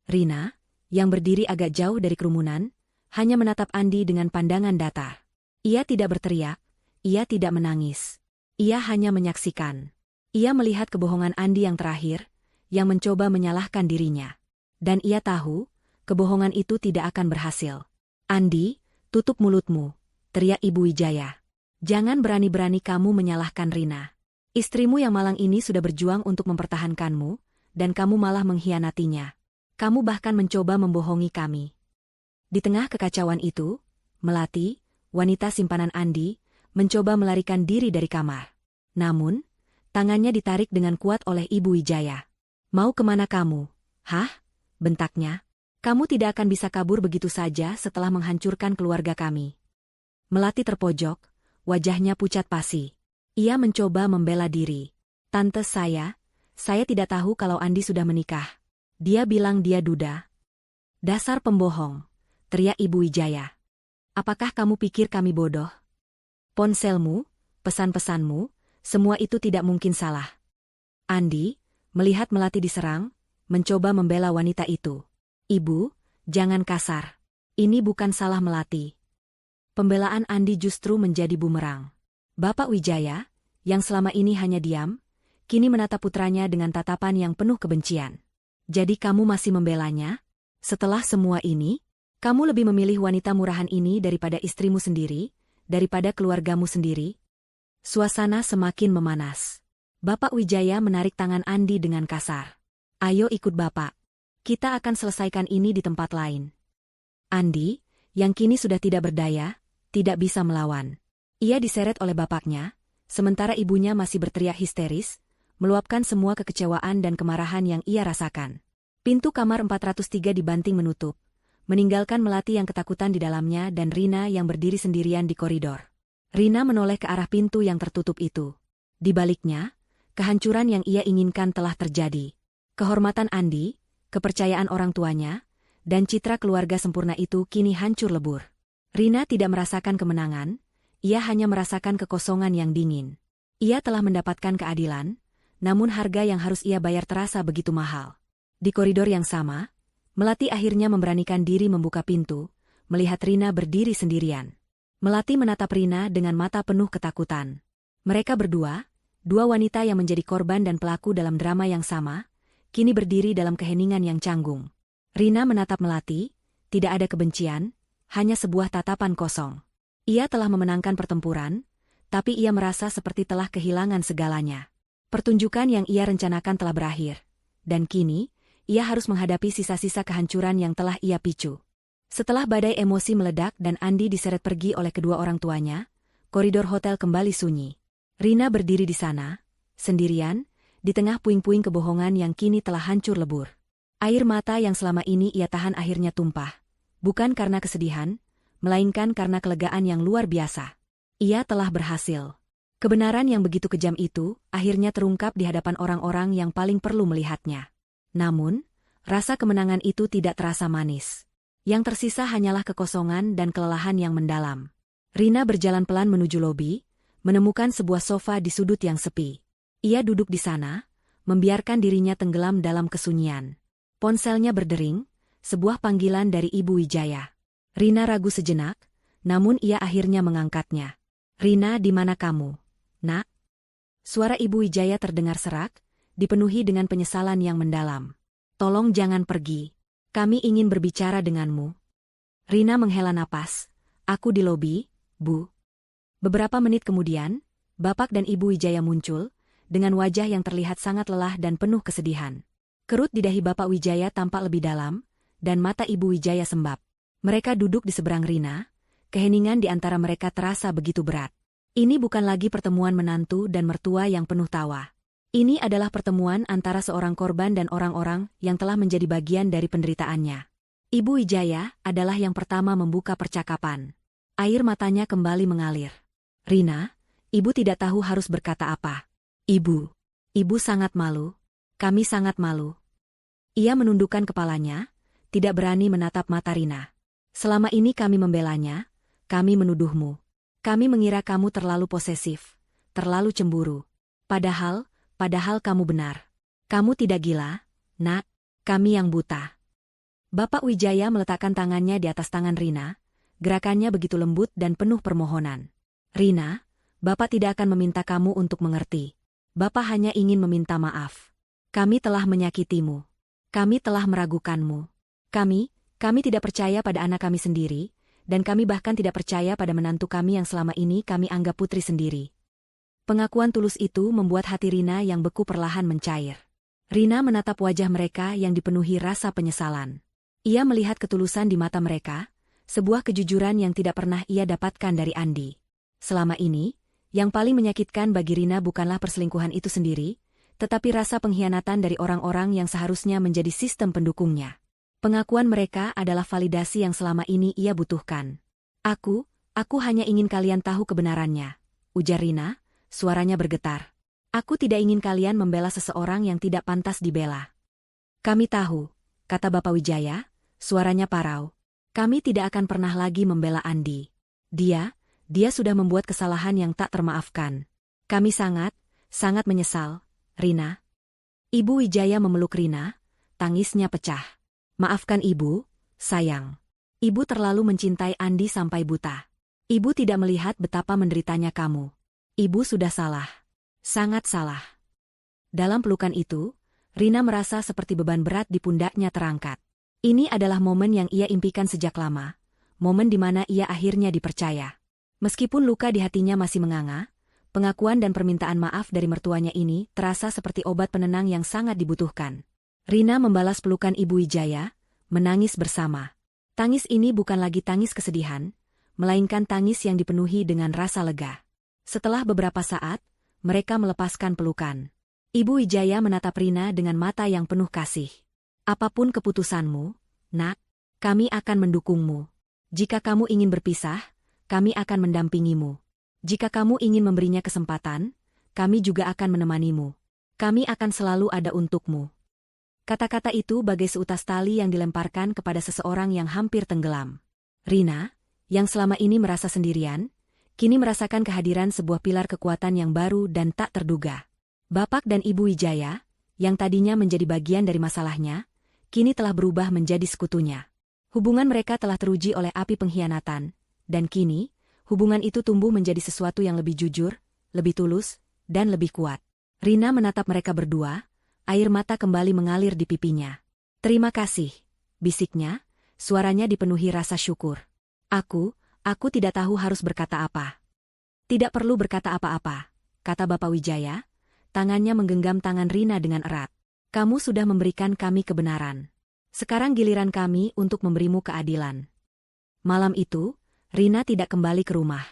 Rina, yang berdiri agak jauh dari kerumunan, hanya menatap Andi dengan pandangan datar. Ia tidak berteriak, ia tidak menangis. Ia hanya menyaksikan. Ia melihat kebohongan Andi yang terakhir, yang mencoba menyalahkan dirinya. Dan ia tahu, kebohongan itu tidak akan berhasil. Andi, tutup mulutmu, teriak Ibu Wijaya. Jangan berani-berani kamu menyalahkan Rina. Istrimu yang malang ini sudah berjuang untuk mempertahankanmu, dan kamu malah mengkhianatinya. Kamu bahkan mencoba membohongi kami. Di tengah kekacauan itu, Melati, wanita simpanan Andi, mencoba melarikan diri dari kamar. Namun, tangannya ditarik dengan kuat oleh Ibu Wijaya. Mau kemana kamu? Hah? Bentaknya. Kamu tidak akan bisa kabur begitu saja setelah menghancurkan keluarga kami. Melati terpojok, wajahnya pucat pasi. Ia mencoba membela diri. Tante saya tidak tahu kalau Andi sudah menikah. Dia bilang dia duda. Dasar pembohong, teriak Ibu Wijaya. Apakah kamu pikir kami bodoh? Ponselmu, pesan-pesanmu, semua itu tidak mungkin salah. Andi, melihat Melati diserang, mencoba membela wanita itu. Ibu, jangan kasar. Ini bukan salah Melati. Pembelaan Andi justru menjadi bumerang. Bapak Wijaya, yang selama ini hanya diam, kini menatap putranya dengan tatapan yang penuh kebencian. Jadi kamu masih membelanya? Setelah semua ini, kamu lebih memilih wanita murahan ini daripada istrimu sendiri, daripada keluargamu sendiri? Suasana semakin memanas. Bapak Wijaya menarik tangan Andi dengan kasar. Ayo ikut Bapak. Kita akan selesaikan ini di tempat lain. Andi, yang kini sudah tidak berdaya, tidak bisa melawan. Ia diseret oleh bapaknya, sementara ibunya masih berteriak histeris, meluapkan semua kekecewaan dan kemarahan yang ia rasakan. Pintu kamar 403 dibanting menutup, meninggalkan Melati yang ketakutan di dalamnya dan Rina yang berdiri sendirian di koridor. Rina menoleh ke arah pintu yang tertutup itu. Di baliknya, kehancuran yang ia inginkan telah terjadi. Kehormatan Andi, kepercayaan orang tuanya, dan citra keluarga sempurna itu kini hancur lebur. Rina tidak merasakan kemenangan, ia hanya merasakan kekosongan yang dingin. Ia telah mendapatkan keadilan, namun harga yang harus ia bayar terasa begitu mahal. Di koridor yang sama, Melati akhirnya memberanikan diri membuka pintu, melihat Rina berdiri sendirian. Melati menatap Rina dengan mata penuh ketakutan. Mereka berdua, dua wanita yang menjadi korban dan pelaku dalam drama yang sama, kini berdiri dalam keheningan yang canggung. Rina menatap Melati, tidak ada kebencian, hanya sebuah tatapan kosong. Ia telah memenangkan pertempuran, tapi ia merasa seperti telah kehilangan segalanya. Pertunjukan yang ia rencanakan telah berakhir, dan kini, ia harus menghadapi sisa-sisa kehancuran yang telah ia picu. Setelah badai emosi meledak dan Andi diseret pergi oleh kedua orang tuanya, koridor hotel kembali sunyi. Rina berdiri di sana, sendirian, di tengah puing-puing kebohongan yang kini telah hancur lebur. Air mata yang selama ini ia tahan akhirnya tumpah. Bukan karena kesedihan, melainkan karena kelegaan yang luar biasa. Ia telah berhasil. Kebenaran yang begitu kejam itu akhirnya terungkap di hadapan orang-orang yang paling perlu melihatnya. Namun, rasa kemenangan itu tidak terasa manis. Yang tersisa hanyalah kekosongan dan kelelahan yang mendalam. Rina berjalan pelan menuju lobi, menemukan sebuah sofa di sudut yang sepi. Ia duduk di sana, membiarkan dirinya tenggelam dalam kesunyian. Ponselnya berdering, sebuah panggilan dari Ibu Wijaya. Rina ragu sejenak, namun ia akhirnya mengangkatnya. Rina, di mana kamu? Nak? Suara Ibu Wijaya terdengar serak, dipenuhi dengan penyesalan yang mendalam. Tolong jangan pergi. Kami ingin berbicara denganmu. Rina menghela napas. Aku di lobi, Bu. Beberapa menit kemudian, Bapak dan Ibu Wijaya muncul, dengan wajah yang terlihat sangat lelah dan penuh kesedihan. Kerut di dahi Bapak Wijaya tampak lebih dalam, dan mata Ibu Wijaya sembab. Mereka duduk di seberang Rina, keheningan di antara mereka terasa begitu berat. Ini bukan lagi pertemuan menantu dan mertua yang penuh tawa. Ini adalah pertemuan antara seorang korban dan orang-orang yang telah menjadi bagian dari penderitaannya. Ibu Wijaya adalah yang pertama membuka percakapan. Air matanya kembali mengalir. Rina, Ibu tidak tahu harus berkata apa. Ibu sangat malu. Kami sangat malu. Ia menundukkan kepalanya, tidak berani menatap mata Rina. Selama ini kami membelanya, kami menuduhmu. Kami mengira kamu terlalu posesif, terlalu cemburu. Padahal kamu benar. Kamu tidak gila, Nak, kami yang buta. Bapak Wijaya meletakkan tangannya di atas tangan Rina, gerakannya begitu lembut dan penuh permohonan. Rina, Bapak tidak akan meminta kamu untuk mengerti. Bapak hanya ingin meminta maaf. Kami telah menyakitimu. Kami telah meragukanmu. Kami tidak percaya pada anak kami sendiri, dan kami bahkan tidak percaya pada menantu kami yang selama ini kami anggap putri sendiri. Pengakuan tulus itu membuat hati Rina yang beku perlahan mencair. Rina menatap wajah mereka yang dipenuhi rasa penyesalan. Ia melihat ketulusan di mata mereka, sebuah kejujuran yang tidak pernah ia dapatkan dari Andi. Selama ini, yang paling menyakitkan bagi Rina bukanlah perselingkuhan itu sendiri, tetapi rasa pengkhianatan dari orang-orang yang seharusnya menjadi sistem pendukungnya. Pengakuan mereka adalah validasi yang selama ini ia butuhkan. Aku hanya ingin kalian tahu kebenarannya, ujar Rina, suaranya bergetar. Aku tidak ingin kalian membela seseorang yang tidak pantas dibela. Kami tahu, kata Bapak Wijaya, suaranya parau. Kami tidak akan pernah lagi membela Andi. Dia sudah membuat kesalahan yang tak termaafkan. Kami sangat menyesal, Rina. Ibu Wijaya memeluk Rina, tangisnya pecah. Maafkan Ibu, sayang. Ibu terlalu mencintai Andi sampai buta. Ibu tidak melihat betapa menderitanya kamu. Ibu sudah salah. Sangat salah. Dalam pelukan itu, Rina merasa seperti beban berat di pundaknya terangkat. Ini adalah momen yang ia impikan sejak lama, momen di mana ia akhirnya dipercaya. Meskipun luka di hatinya masih menganga, pengakuan dan permintaan maaf dari mertuanya ini terasa seperti obat penenang yang sangat dibutuhkan. Rina membalas pelukan Ibu Wijaya, menangis bersama. Tangis ini bukan lagi tangis kesedihan, melainkan tangis yang dipenuhi dengan rasa lega. Setelah beberapa saat, mereka melepaskan pelukan. Ibu Wijaya menatap Rina dengan mata yang penuh kasih. Apapun keputusanmu, Nak, kami akan mendukungmu. Jika kamu ingin berpisah, kami akan mendampingimu. Jika kamu ingin memberinya kesempatan, kami juga akan menemanimu. Kami akan selalu ada untukmu. Kata-kata itu bagai seutas tali yang dilemparkan kepada seseorang yang hampir tenggelam. Rina, yang selama ini merasa sendirian, kini merasakan kehadiran sebuah pilar kekuatan yang baru dan tak terduga. Bapak dan Ibu Wijaya, yang tadinya menjadi bagian dari masalahnya, kini telah berubah menjadi sekutunya. Hubungan mereka telah teruji oleh api pengkhianatan, dan kini, hubungan itu tumbuh menjadi sesuatu yang lebih jujur, lebih tulus, dan lebih kuat. Rina menatap mereka berdua, air mata kembali mengalir di pipinya. Terima kasih, bisiknya, suaranya dipenuhi rasa syukur. Aku tidak tahu harus berkata apa. Tidak perlu berkata apa-apa, kata Bapak Wijaya, tangannya menggenggam tangan Rina dengan erat. Kamu sudah memberikan kami kebenaran. Sekarang giliran kami untuk memberimu keadilan. Malam itu, Rina tidak kembali ke rumah.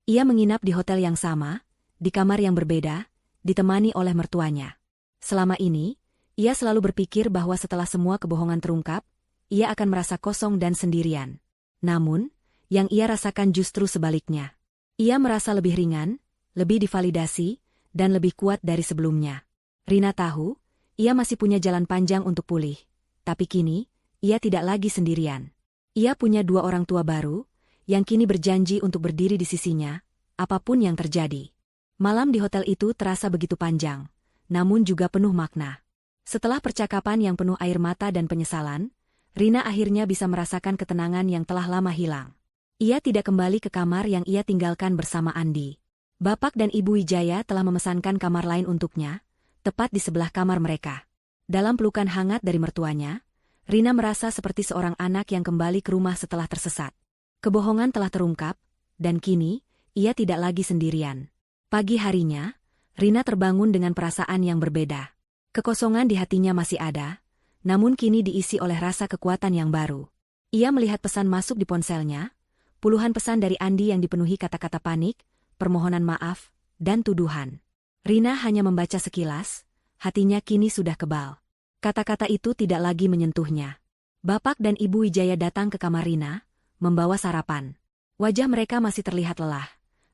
Ia menginap di hotel yang sama, di kamar yang berbeda, ditemani oleh mertuanya. Selama ini, ia selalu berpikir bahwa setelah semua kebohongan terungkap, ia akan merasa kosong dan sendirian. Namun, yang ia rasakan justru sebaliknya. Ia merasa lebih ringan, lebih divalidasi, dan lebih kuat dari sebelumnya. Rina tahu, ia masih punya jalan panjang untuk pulih. Tapi kini, ia tidak lagi sendirian. Ia punya dua orang tua baru, yang kini berjanji untuk berdiri di sisinya, apapun yang terjadi. Malam di hotel itu terasa begitu panjang, namun juga penuh makna. Setelah percakapan yang penuh air mata dan penyesalan, Rina akhirnya bisa merasakan ketenangan yang telah lama hilang. Ia tidak kembali ke kamar yang ia tinggalkan bersama Andi. Bapak dan Ibu Wijaya telah memesankan kamar lain untuknya, tepat di sebelah kamar mereka. Dalam pelukan hangat dari mertuanya, Rina merasa seperti seorang anak yang kembali ke rumah setelah tersesat. Kebohongan telah terungkap, dan kini, ia tidak lagi sendirian. Pagi harinya, Rina terbangun dengan perasaan yang berbeda. Kekosongan di hatinya masih ada, namun kini diisi oleh rasa kekuatan yang baru. Ia melihat pesan masuk di ponselnya, puluhan pesan dari Andi yang dipenuhi kata-kata panik, permohonan maaf, dan tuduhan. Rina hanya membaca sekilas, hatinya kini sudah kebal. Kata-kata itu tidak lagi menyentuhnya. Bapak dan Ibu Wijaya datang ke kamar Rina, membawa sarapan. Wajah mereka masih terlihat lelah,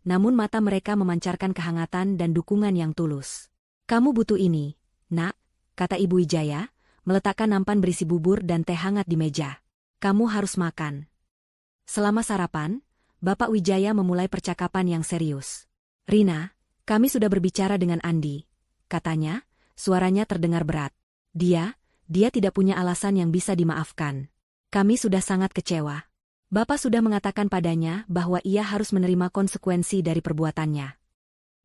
namun mata mereka memancarkan kehangatan dan dukungan yang tulus. Kamu butuh ini, Nak, kata Ibu Wijaya, meletakkan nampan berisi bubur dan teh hangat di meja. Kamu harus makan. Selama sarapan, Bapak Wijaya memulai percakapan yang serius. Rina, kami sudah berbicara dengan Andi. Katanya, suaranya terdengar berat. Dia tidak punya alasan yang bisa dimaafkan. Kami sudah sangat kecewa. Bapak sudah mengatakan padanya bahwa ia harus menerima konsekuensi dari perbuatannya.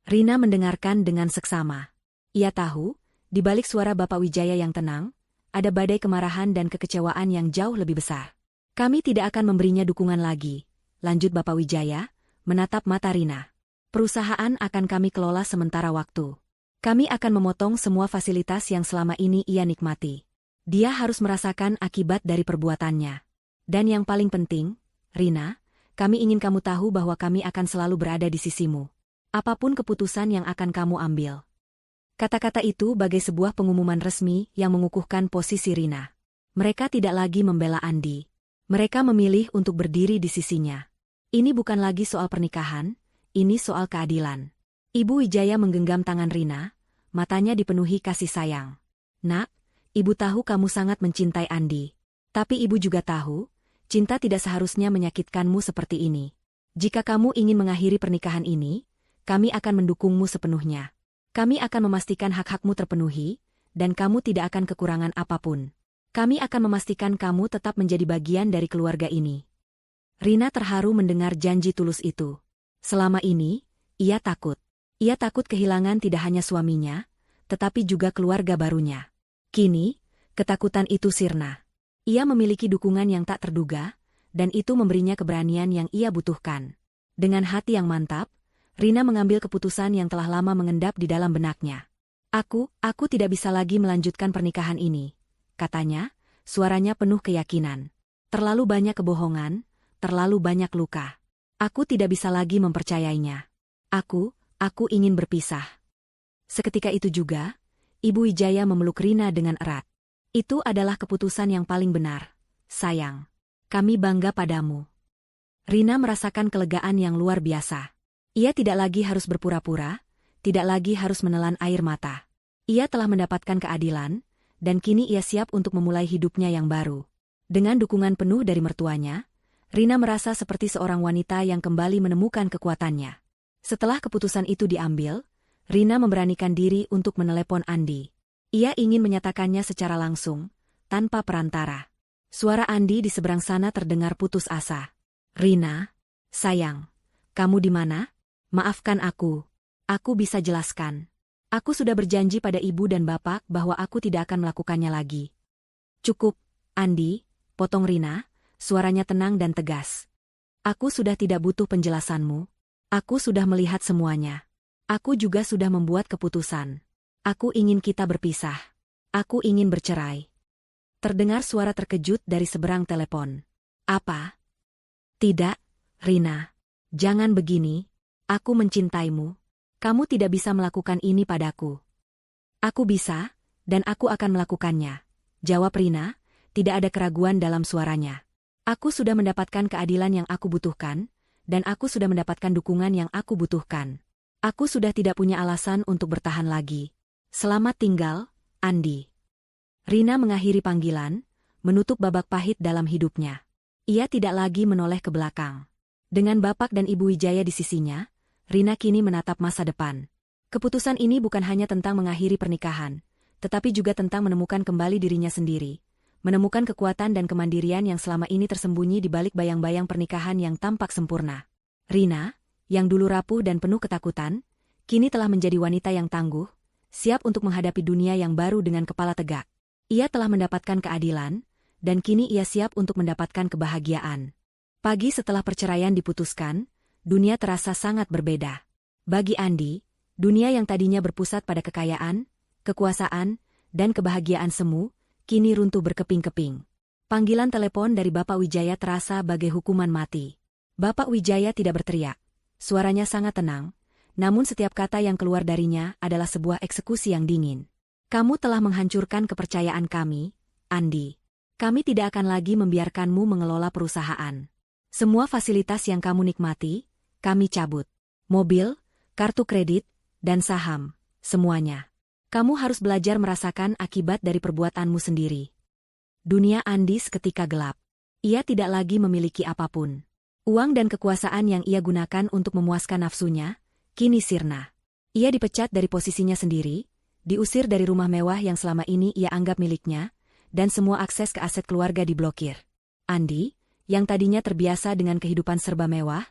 Rina mendengarkan dengan seksama. Ia tahu, di balik suara Bapak Wijaya yang tenang, ada badai kemarahan dan kekecewaan yang jauh lebih besar. Kami tidak akan memberinya dukungan lagi, lanjut Bapak Wijaya, menatap mata Rina. Perusahaan akan kami kelola sementara waktu. Kami akan memotong semua fasilitas yang selama ini ia nikmati. Dia harus merasakan akibat dari perbuatannya. Dan yang paling penting, Rina, kami ingin kamu tahu bahwa kami akan selalu berada di sisimu. Apapun keputusan yang akan kamu ambil. Kata-kata itu bagai sebuah pengumuman resmi yang mengukuhkan posisi Rina. Mereka tidak lagi membela Andi. Mereka memilih untuk berdiri di sisinya. Ini bukan lagi soal pernikahan, ini soal keadilan. Ibu Wijaya menggenggam tangan Rina, matanya dipenuhi kasih sayang. Nak, ibu tahu kamu sangat mencintai Andi. Tapi ibu juga tahu, cinta tidak seharusnya menyakitkanmu seperti ini. Jika kamu ingin mengakhiri pernikahan ini, kami akan mendukungmu sepenuhnya. Kami akan memastikan hak-hakmu terpenuhi, dan kamu tidak akan kekurangan apapun. Kami akan memastikan kamu tetap menjadi bagian dari keluarga ini. Rina terharu mendengar janji tulus itu. Selama ini, ia takut. Ia takut kehilangan tidak hanya suaminya, tetapi juga keluarga barunya. Kini, ketakutan itu sirna. Ia memiliki dukungan yang tak terduga, dan itu memberinya keberanian yang ia butuhkan. Dengan hati yang mantap, Rina mengambil keputusan yang telah lama mengendap di dalam benaknya. Aku tidak bisa lagi melanjutkan pernikahan ini, katanya, suaranya penuh keyakinan. Terlalu banyak kebohongan, terlalu banyak luka. Aku tidak bisa lagi mempercayainya. Aku ingin berpisah. Seketika itu juga, Ibu Wijaya memeluk Rina dengan erat. Itu adalah keputusan yang paling benar, sayang. Kami bangga padamu. Rina merasakan kelegaan yang luar biasa. Ia tidak lagi harus berpura-pura, tidak lagi harus menelan air mata. Ia telah mendapatkan keadilan, dan kini ia siap untuk memulai hidupnya yang baru. Dengan dukungan penuh dari mertuanya, Rina merasa seperti seorang wanita yang kembali menemukan kekuatannya. Setelah keputusan itu diambil, Rina memberanikan diri untuk menelepon Andi. Ia ingin menyatakannya secara langsung, tanpa perantara. Suara Andi di seberang sana terdengar putus asa. Rina, sayang, kamu di mana? Maafkan aku bisa jelaskan. Aku sudah berjanji pada ibu dan bapak bahwa aku tidak akan melakukannya lagi. Cukup, Andi, potong Rina, suaranya tenang dan tegas. Aku sudah tidak butuh penjelasanmu. Aku sudah melihat semuanya. Aku juga sudah membuat keputusan. Aku ingin kita berpisah. Aku ingin bercerai. Terdengar suara terkejut dari seberang telepon. Apa? Tidak, Rina. Jangan begini. Aku mencintaimu. Kamu tidak bisa melakukan ini padaku. Aku bisa, dan aku akan melakukannya. Jawab Rina, tidak ada keraguan dalam suaranya. Aku sudah mendapatkan keadilan yang aku butuhkan, dan aku sudah mendapatkan dukungan yang aku butuhkan. Aku sudah tidak punya alasan untuk bertahan lagi. Selamat tinggal, Andi. Rina mengakhiri panggilan, menutup babak pahit dalam hidupnya. Ia tidak lagi menoleh ke belakang. Dengan bapak dan Ibu Wijaya di sisinya, Rina kini menatap masa depan. Keputusan ini bukan hanya tentang mengakhiri pernikahan, tetapi juga tentang menemukan kembali dirinya sendiri. Menemukan kekuatan dan kemandirian yang selama ini tersembunyi di balik bayang-bayang pernikahan yang tampak sempurna. Rina, yang dulu rapuh dan penuh ketakutan, kini telah menjadi wanita yang tangguh, siap untuk menghadapi dunia yang baru dengan kepala tegak. Ia telah mendapatkan keadilan, dan kini ia siap untuk mendapatkan kebahagiaan. Pagi setelah perceraian diputuskan, dunia terasa sangat berbeda. Bagi Andi, dunia yang tadinya berpusat pada kekayaan, kekuasaan, dan kebahagiaan semu, kini runtuh berkeping-keping. Panggilan telepon dari Bapak Wijaya terasa bagai hukuman mati. Bapak Wijaya tidak berteriak. Suaranya sangat tenang, namun setiap kata yang keluar darinya adalah sebuah eksekusi yang dingin. Kamu telah menghancurkan kepercayaan kami, Andi. Kami tidak akan lagi membiarkanmu mengelola perusahaan. Semua fasilitas yang kamu nikmati, kami cabut. Mobil, kartu kredit, dan saham, semuanya. Kamu harus belajar merasakan akibat dari perbuatanmu sendiri. Dunia Andi seketika gelap. Ia tidak lagi memiliki apapun. Uang dan kekuasaan yang ia gunakan untuk memuaskan nafsunya, kini sirna. Ia dipecat dari posisinya sendiri, diusir dari rumah mewah yang selama ini ia anggap miliknya, dan semua akses ke aset keluarga diblokir. Andi, yang tadinya terbiasa dengan kehidupan serba mewah,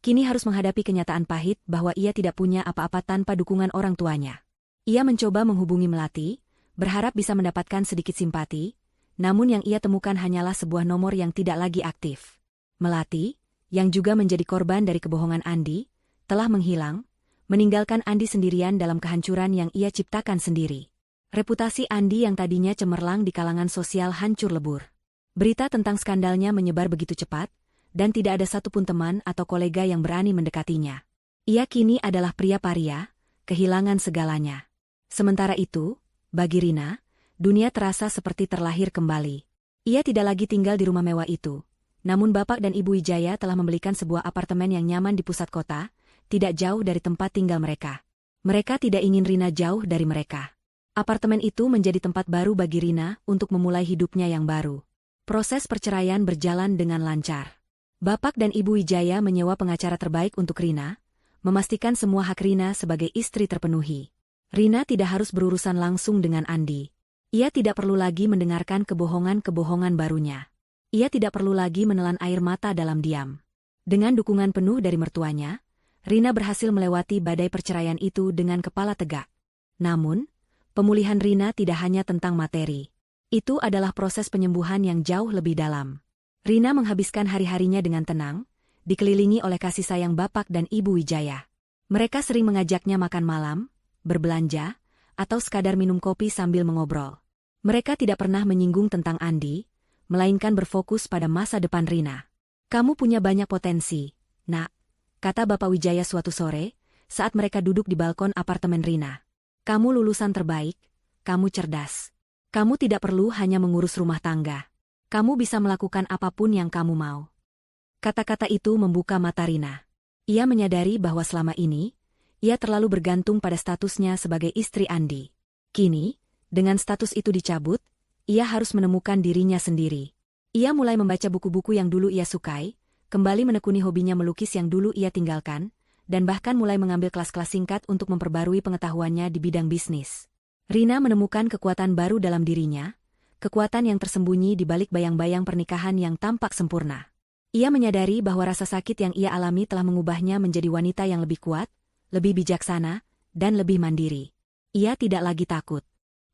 kini harus menghadapi kenyataan pahit bahwa ia tidak punya apa-apa tanpa dukungan orang tuanya. Ia mencoba menghubungi Melati, berharap bisa mendapatkan sedikit simpati, namun yang ia temukan hanyalah sebuah nomor yang tidak lagi aktif. Melati, yang juga menjadi korban dari kebohongan Andi, telah menghilang, meninggalkan Andi sendirian dalam kehancuran yang ia ciptakan sendiri. Reputasi Andi yang tadinya cemerlang di kalangan sosial hancur lebur. Berita tentang skandalnya menyebar begitu cepat, dan tidak ada satupun teman atau kolega yang berani mendekatinya. Ia kini adalah pria paria, kehilangan segalanya. Sementara itu, bagi Rina, dunia terasa seperti terlahir kembali. Ia tidak lagi tinggal di rumah mewah itu. Namun Bapak dan Ibu Wijaya telah membelikan sebuah apartemen yang nyaman di pusat kota, tidak jauh dari tempat tinggal mereka. Mereka tidak ingin Rina jauh dari mereka. Apartemen itu menjadi tempat baru bagi Rina untuk memulai hidupnya yang baru. Proses perceraian berjalan dengan lancar. Bapak dan Ibu Wijaya menyewa pengacara terbaik untuk Rina, memastikan semua hak Rina sebagai istri terpenuhi. Rina tidak harus berurusan langsung dengan Andi. Ia tidak perlu lagi mendengarkan kebohongan-kebohongan barunya. Ia tidak perlu lagi menelan air mata dalam diam. Dengan dukungan penuh dari mertuanya, Rina berhasil melewati badai perceraian itu dengan kepala tegak. Namun, pemulihan Rina tidak hanya tentang materi. Itu adalah proses penyembuhan yang jauh lebih dalam. Rina menghabiskan hari-harinya dengan tenang, dikelilingi oleh kasih sayang Bapak dan Ibu Wijaya. Mereka sering mengajaknya makan malam, berbelanja, atau sekadar minum kopi sambil mengobrol. Mereka tidak pernah menyinggung tentang Andi, melainkan berfokus pada masa depan Rina. "Kamu punya banyak potensi, Nak," kata Bapak Wijaya suatu sore, saat mereka duduk di balkon apartemen Rina. "Kamu lulusan terbaik, kamu cerdas. Kamu tidak perlu hanya mengurus rumah tangga. Kamu bisa melakukan apapun yang kamu mau." Kata-kata itu membuka mata Rina. Ia menyadari bahwa selama ini, ia terlalu bergantung pada statusnya sebagai istri Andi. Kini, dengan status itu dicabut, ia harus menemukan dirinya sendiri. Ia mulai membaca buku-buku yang dulu ia sukai, kembali menekuni hobinya melukis yang dulu ia tinggalkan, dan bahkan mulai mengambil kelas-kelas singkat untuk memperbarui pengetahuannya di bidang bisnis. Rina menemukan kekuatan baru dalam dirinya, kekuatan yang tersembunyi di balik bayang-bayang pernikahan yang tampak sempurna. Ia menyadari bahwa rasa sakit yang ia alami telah mengubahnya menjadi wanita yang lebih kuat, lebih bijaksana, dan lebih mandiri. Ia tidak lagi takut.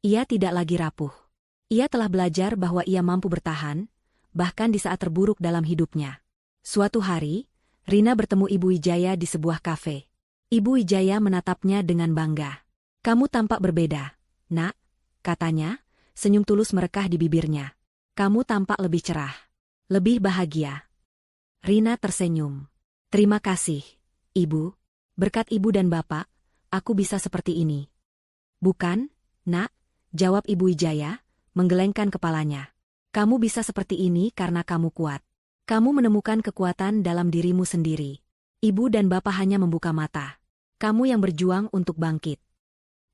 Ia tidak lagi rapuh. Ia telah belajar bahwa ia mampu bertahan, bahkan di saat terburuk dalam hidupnya. Suatu hari, Rina bertemu Ibu Wijaya di sebuah kafe. Ibu Wijaya menatapnya dengan bangga. "Kamu tampak berbeda, Nak," katanya, senyum tulus merekah di bibirnya. "Kamu tampak lebih cerah, lebih bahagia." Rina tersenyum. "Terima kasih, Ibu. Berkat Ibu dan Bapak, aku bisa seperti ini." "Bukan, Nak," jawab Ibu Wijaya, menggelengkan kepalanya. "Kamu bisa seperti ini karena kamu kuat. Kamu menemukan kekuatan dalam dirimu sendiri. Ibu dan Bapak hanya membuka mata. Kamu yang berjuang untuk bangkit."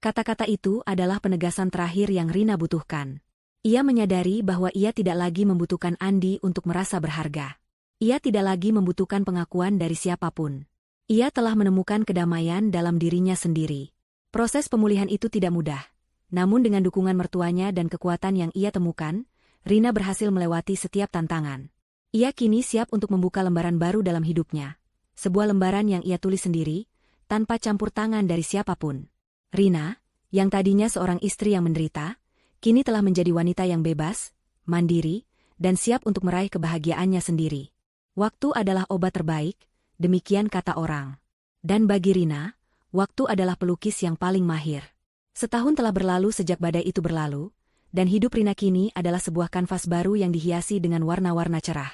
Kata-kata itu adalah penegasan terakhir yang Rina butuhkan. Ia menyadari bahwa ia tidak lagi membutuhkan Andi untuk merasa berharga. Ia tidak lagi membutuhkan pengakuan dari siapapun. Ia telah menemukan kedamaian dalam dirinya sendiri. Proses pemulihan itu tidak mudah. Namun dengan dukungan mertuanya dan kekuatan yang ia temukan, Rina berhasil melewati setiap tantangan. Ia kini siap untuk membuka lembaran baru dalam hidupnya. Sebuah lembaran yang ia tulis sendiri, tanpa campur tangan dari siapapun. Rina, yang tadinya seorang istri yang menderita, kini telah menjadi wanita yang bebas, mandiri, dan siap untuk meraih kebahagiaannya sendiri. Waktu adalah obat terbaik, demikian kata orang. Dan bagi Rina, waktu adalah pelukis yang paling mahir. Setahun telah berlalu sejak badai itu berlalu, dan hidup Rina kini adalah sebuah kanvas baru yang dihiasi dengan warna-warna cerah.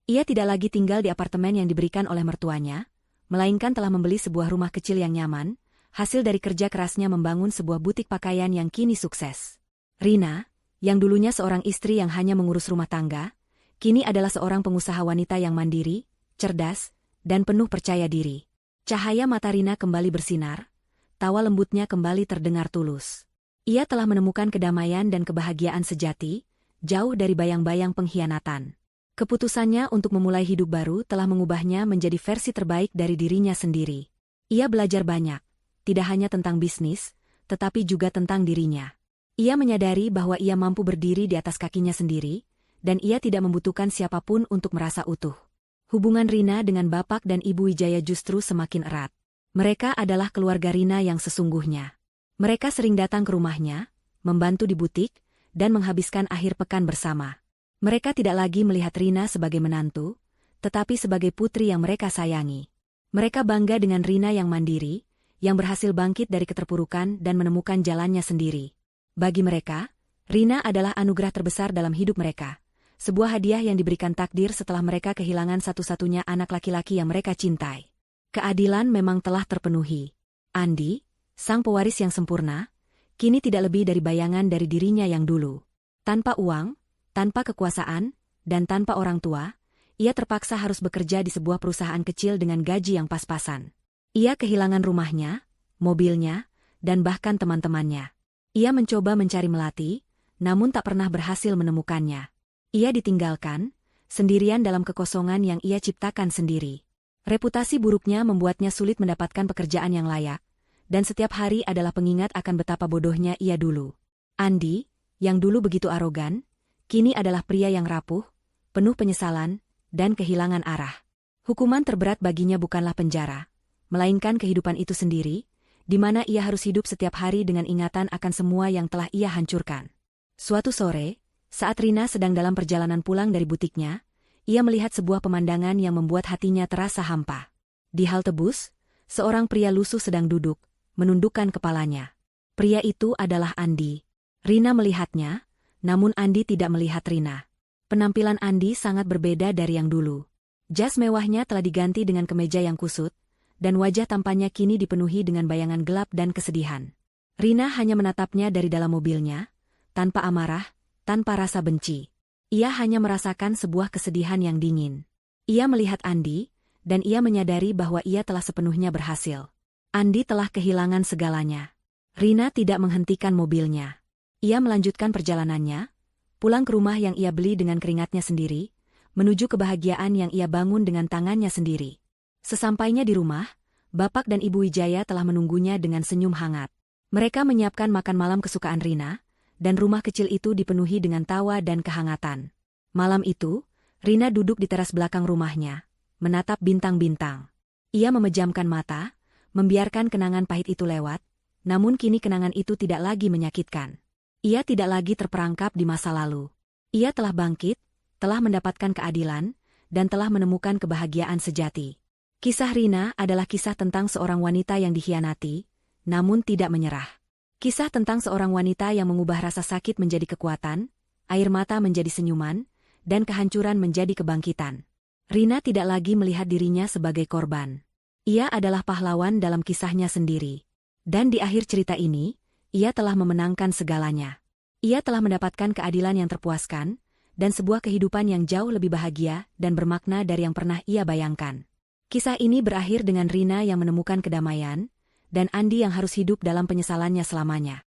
Ia tidak lagi tinggal di apartemen yang diberikan oleh mertuanya, melainkan telah membeli sebuah rumah kecil yang nyaman, hasil dari kerja kerasnya membangun sebuah butik pakaian yang kini sukses. Rina, yang dulunya seorang istri yang hanya mengurus rumah tangga, kini adalah seorang pengusaha wanita yang mandiri, cerdas, dan penuh percaya diri. Cahaya mata Rina kembali bersinar, tawa lembutnya kembali terdengar tulus. Ia telah menemukan kedamaian dan kebahagiaan sejati, jauh dari bayang-bayang pengkhianatan. Keputusannya untuk memulai hidup baru telah mengubahnya menjadi versi terbaik dari dirinya sendiri. Ia belajar banyak, tidak hanya tentang bisnis, tetapi juga tentang dirinya. Ia menyadari bahwa ia mampu berdiri di atas kakinya sendiri, dan ia tidak membutuhkan siapapun untuk merasa utuh. Hubungan Rina dengan Bapak dan Ibu Wijaya justru semakin erat. Mereka adalah keluarga Rina yang sesungguhnya. Mereka sering datang ke rumahnya, membantu di butik, dan menghabiskan akhir pekan bersama. Mereka tidak lagi melihat Rina sebagai menantu, tetapi sebagai putri yang mereka sayangi. Mereka bangga dengan Rina yang mandiri, yang berhasil bangkit dari keterpurukan dan menemukan jalannya sendiri. Bagi mereka, Rina adalah anugerah terbesar dalam hidup mereka. Sebuah hadiah yang diberikan takdir setelah mereka kehilangan satu-satunya anak laki-laki yang mereka cintai. Keadilan memang telah terpenuhi. Andi, sang pewaris yang sempurna, kini tidak lebih dari bayangan dari dirinya yang dulu. Tanpa uang, tanpa kekuasaan, dan tanpa orang tua, ia terpaksa harus bekerja di sebuah perusahaan kecil dengan gaji yang pas-pasan. Ia kehilangan rumahnya, mobilnya, dan bahkan teman-temannya. Ia mencoba mencari melati, namun tak pernah berhasil menemukannya. Ia ditinggalkan, sendirian dalam kekosongan yang ia ciptakan sendiri. Reputasi buruknya membuatnya sulit mendapatkan pekerjaan yang layak, dan setiap hari adalah pengingat akan betapa bodohnya ia dulu. Andi, yang dulu begitu arogan, kini adalah pria yang rapuh, penuh penyesalan, dan kehilangan arah. Hukuman terberat baginya bukanlah penjara, melainkan kehidupan itu sendiri, di mana ia harus hidup setiap hari dengan ingatan akan semua yang telah ia hancurkan. Suatu sore, saat Rina sedang dalam perjalanan pulang dari butiknya, ia melihat sebuah pemandangan yang membuat hatinya terasa hampa. Di halte bus, seorang pria lusuh sedang duduk, menundukkan kepalanya. Pria itu adalah Andi. Rina melihatnya, namun Andi tidak melihat Rina. Penampilan Andi sangat berbeda dari yang dulu. Jas mewahnya telah diganti dengan kemeja yang kusut, dan wajah tampannya kini dipenuhi dengan bayangan gelap dan kesedihan. Rina hanya menatapnya dari dalam mobilnya, tanpa amarah, tanpa rasa benci. Ia hanya merasakan sebuah kesedihan yang dingin. Ia melihat Andi, dan ia menyadari bahwa ia telah sepenuhnya berhasil. Andi telah kehilangan segalanya. Rina tidak menghentikan mobilnya. Ia melanjutkan perjalanannya, pulang ke rumah yang ia beli dengan keringatnya sendiri, menuju kebahagiaan yang ia bangun dengan tangannya sendiri. Sesampainya di rumah, Bapak dan Ibu Wijaya telah menunggunya dengan senyum hangat. Mereka menyiapkan makan malam kesukaan Rina, dan rumah kecil itu dipenuhi dengan tawa dan kehangatan. Malam itu, Rina duduk di teras belakang rumahnya, menatap bintang-bintang. Ia memejamkan mata, membiarkan kenangan pahit itu lewat, namun kini kenangan itu tidak lagi menyakitkan. Ia tidak lagi terperangkap di masa lalu. Ia telah bangkit, telah mendapatkan keadilan, dan telah menemukan kebahagiaan sejati. Kisah Rina adalah kisah tentang seorang wanita yang dikhianati, namun tidak menyerah. Kisah tentang seorang wanita yang mengubah rasa sakit menjadi kekuatan, air mata menjadi senyuman, dan kehancuran menjadi kebangkitan. Rina tidak lagi melihat dirinya sebagai korban. Ia adalah pahlawan dalam kisahnya sendiri. Dan di akhir cerita ini, ia telah memenangkan segalanya. Ia telah mendapatkan keadilan yang terpuaskan, dan sebuah kehidupan yang jauh lebih bahagia dan bermakna dari yang pernah ia bayangkan. Kisah ini berakhir dengan Rina yang menemukan kedamaian, dan Andi yang harus hidup dalam penyesalannya selamanya.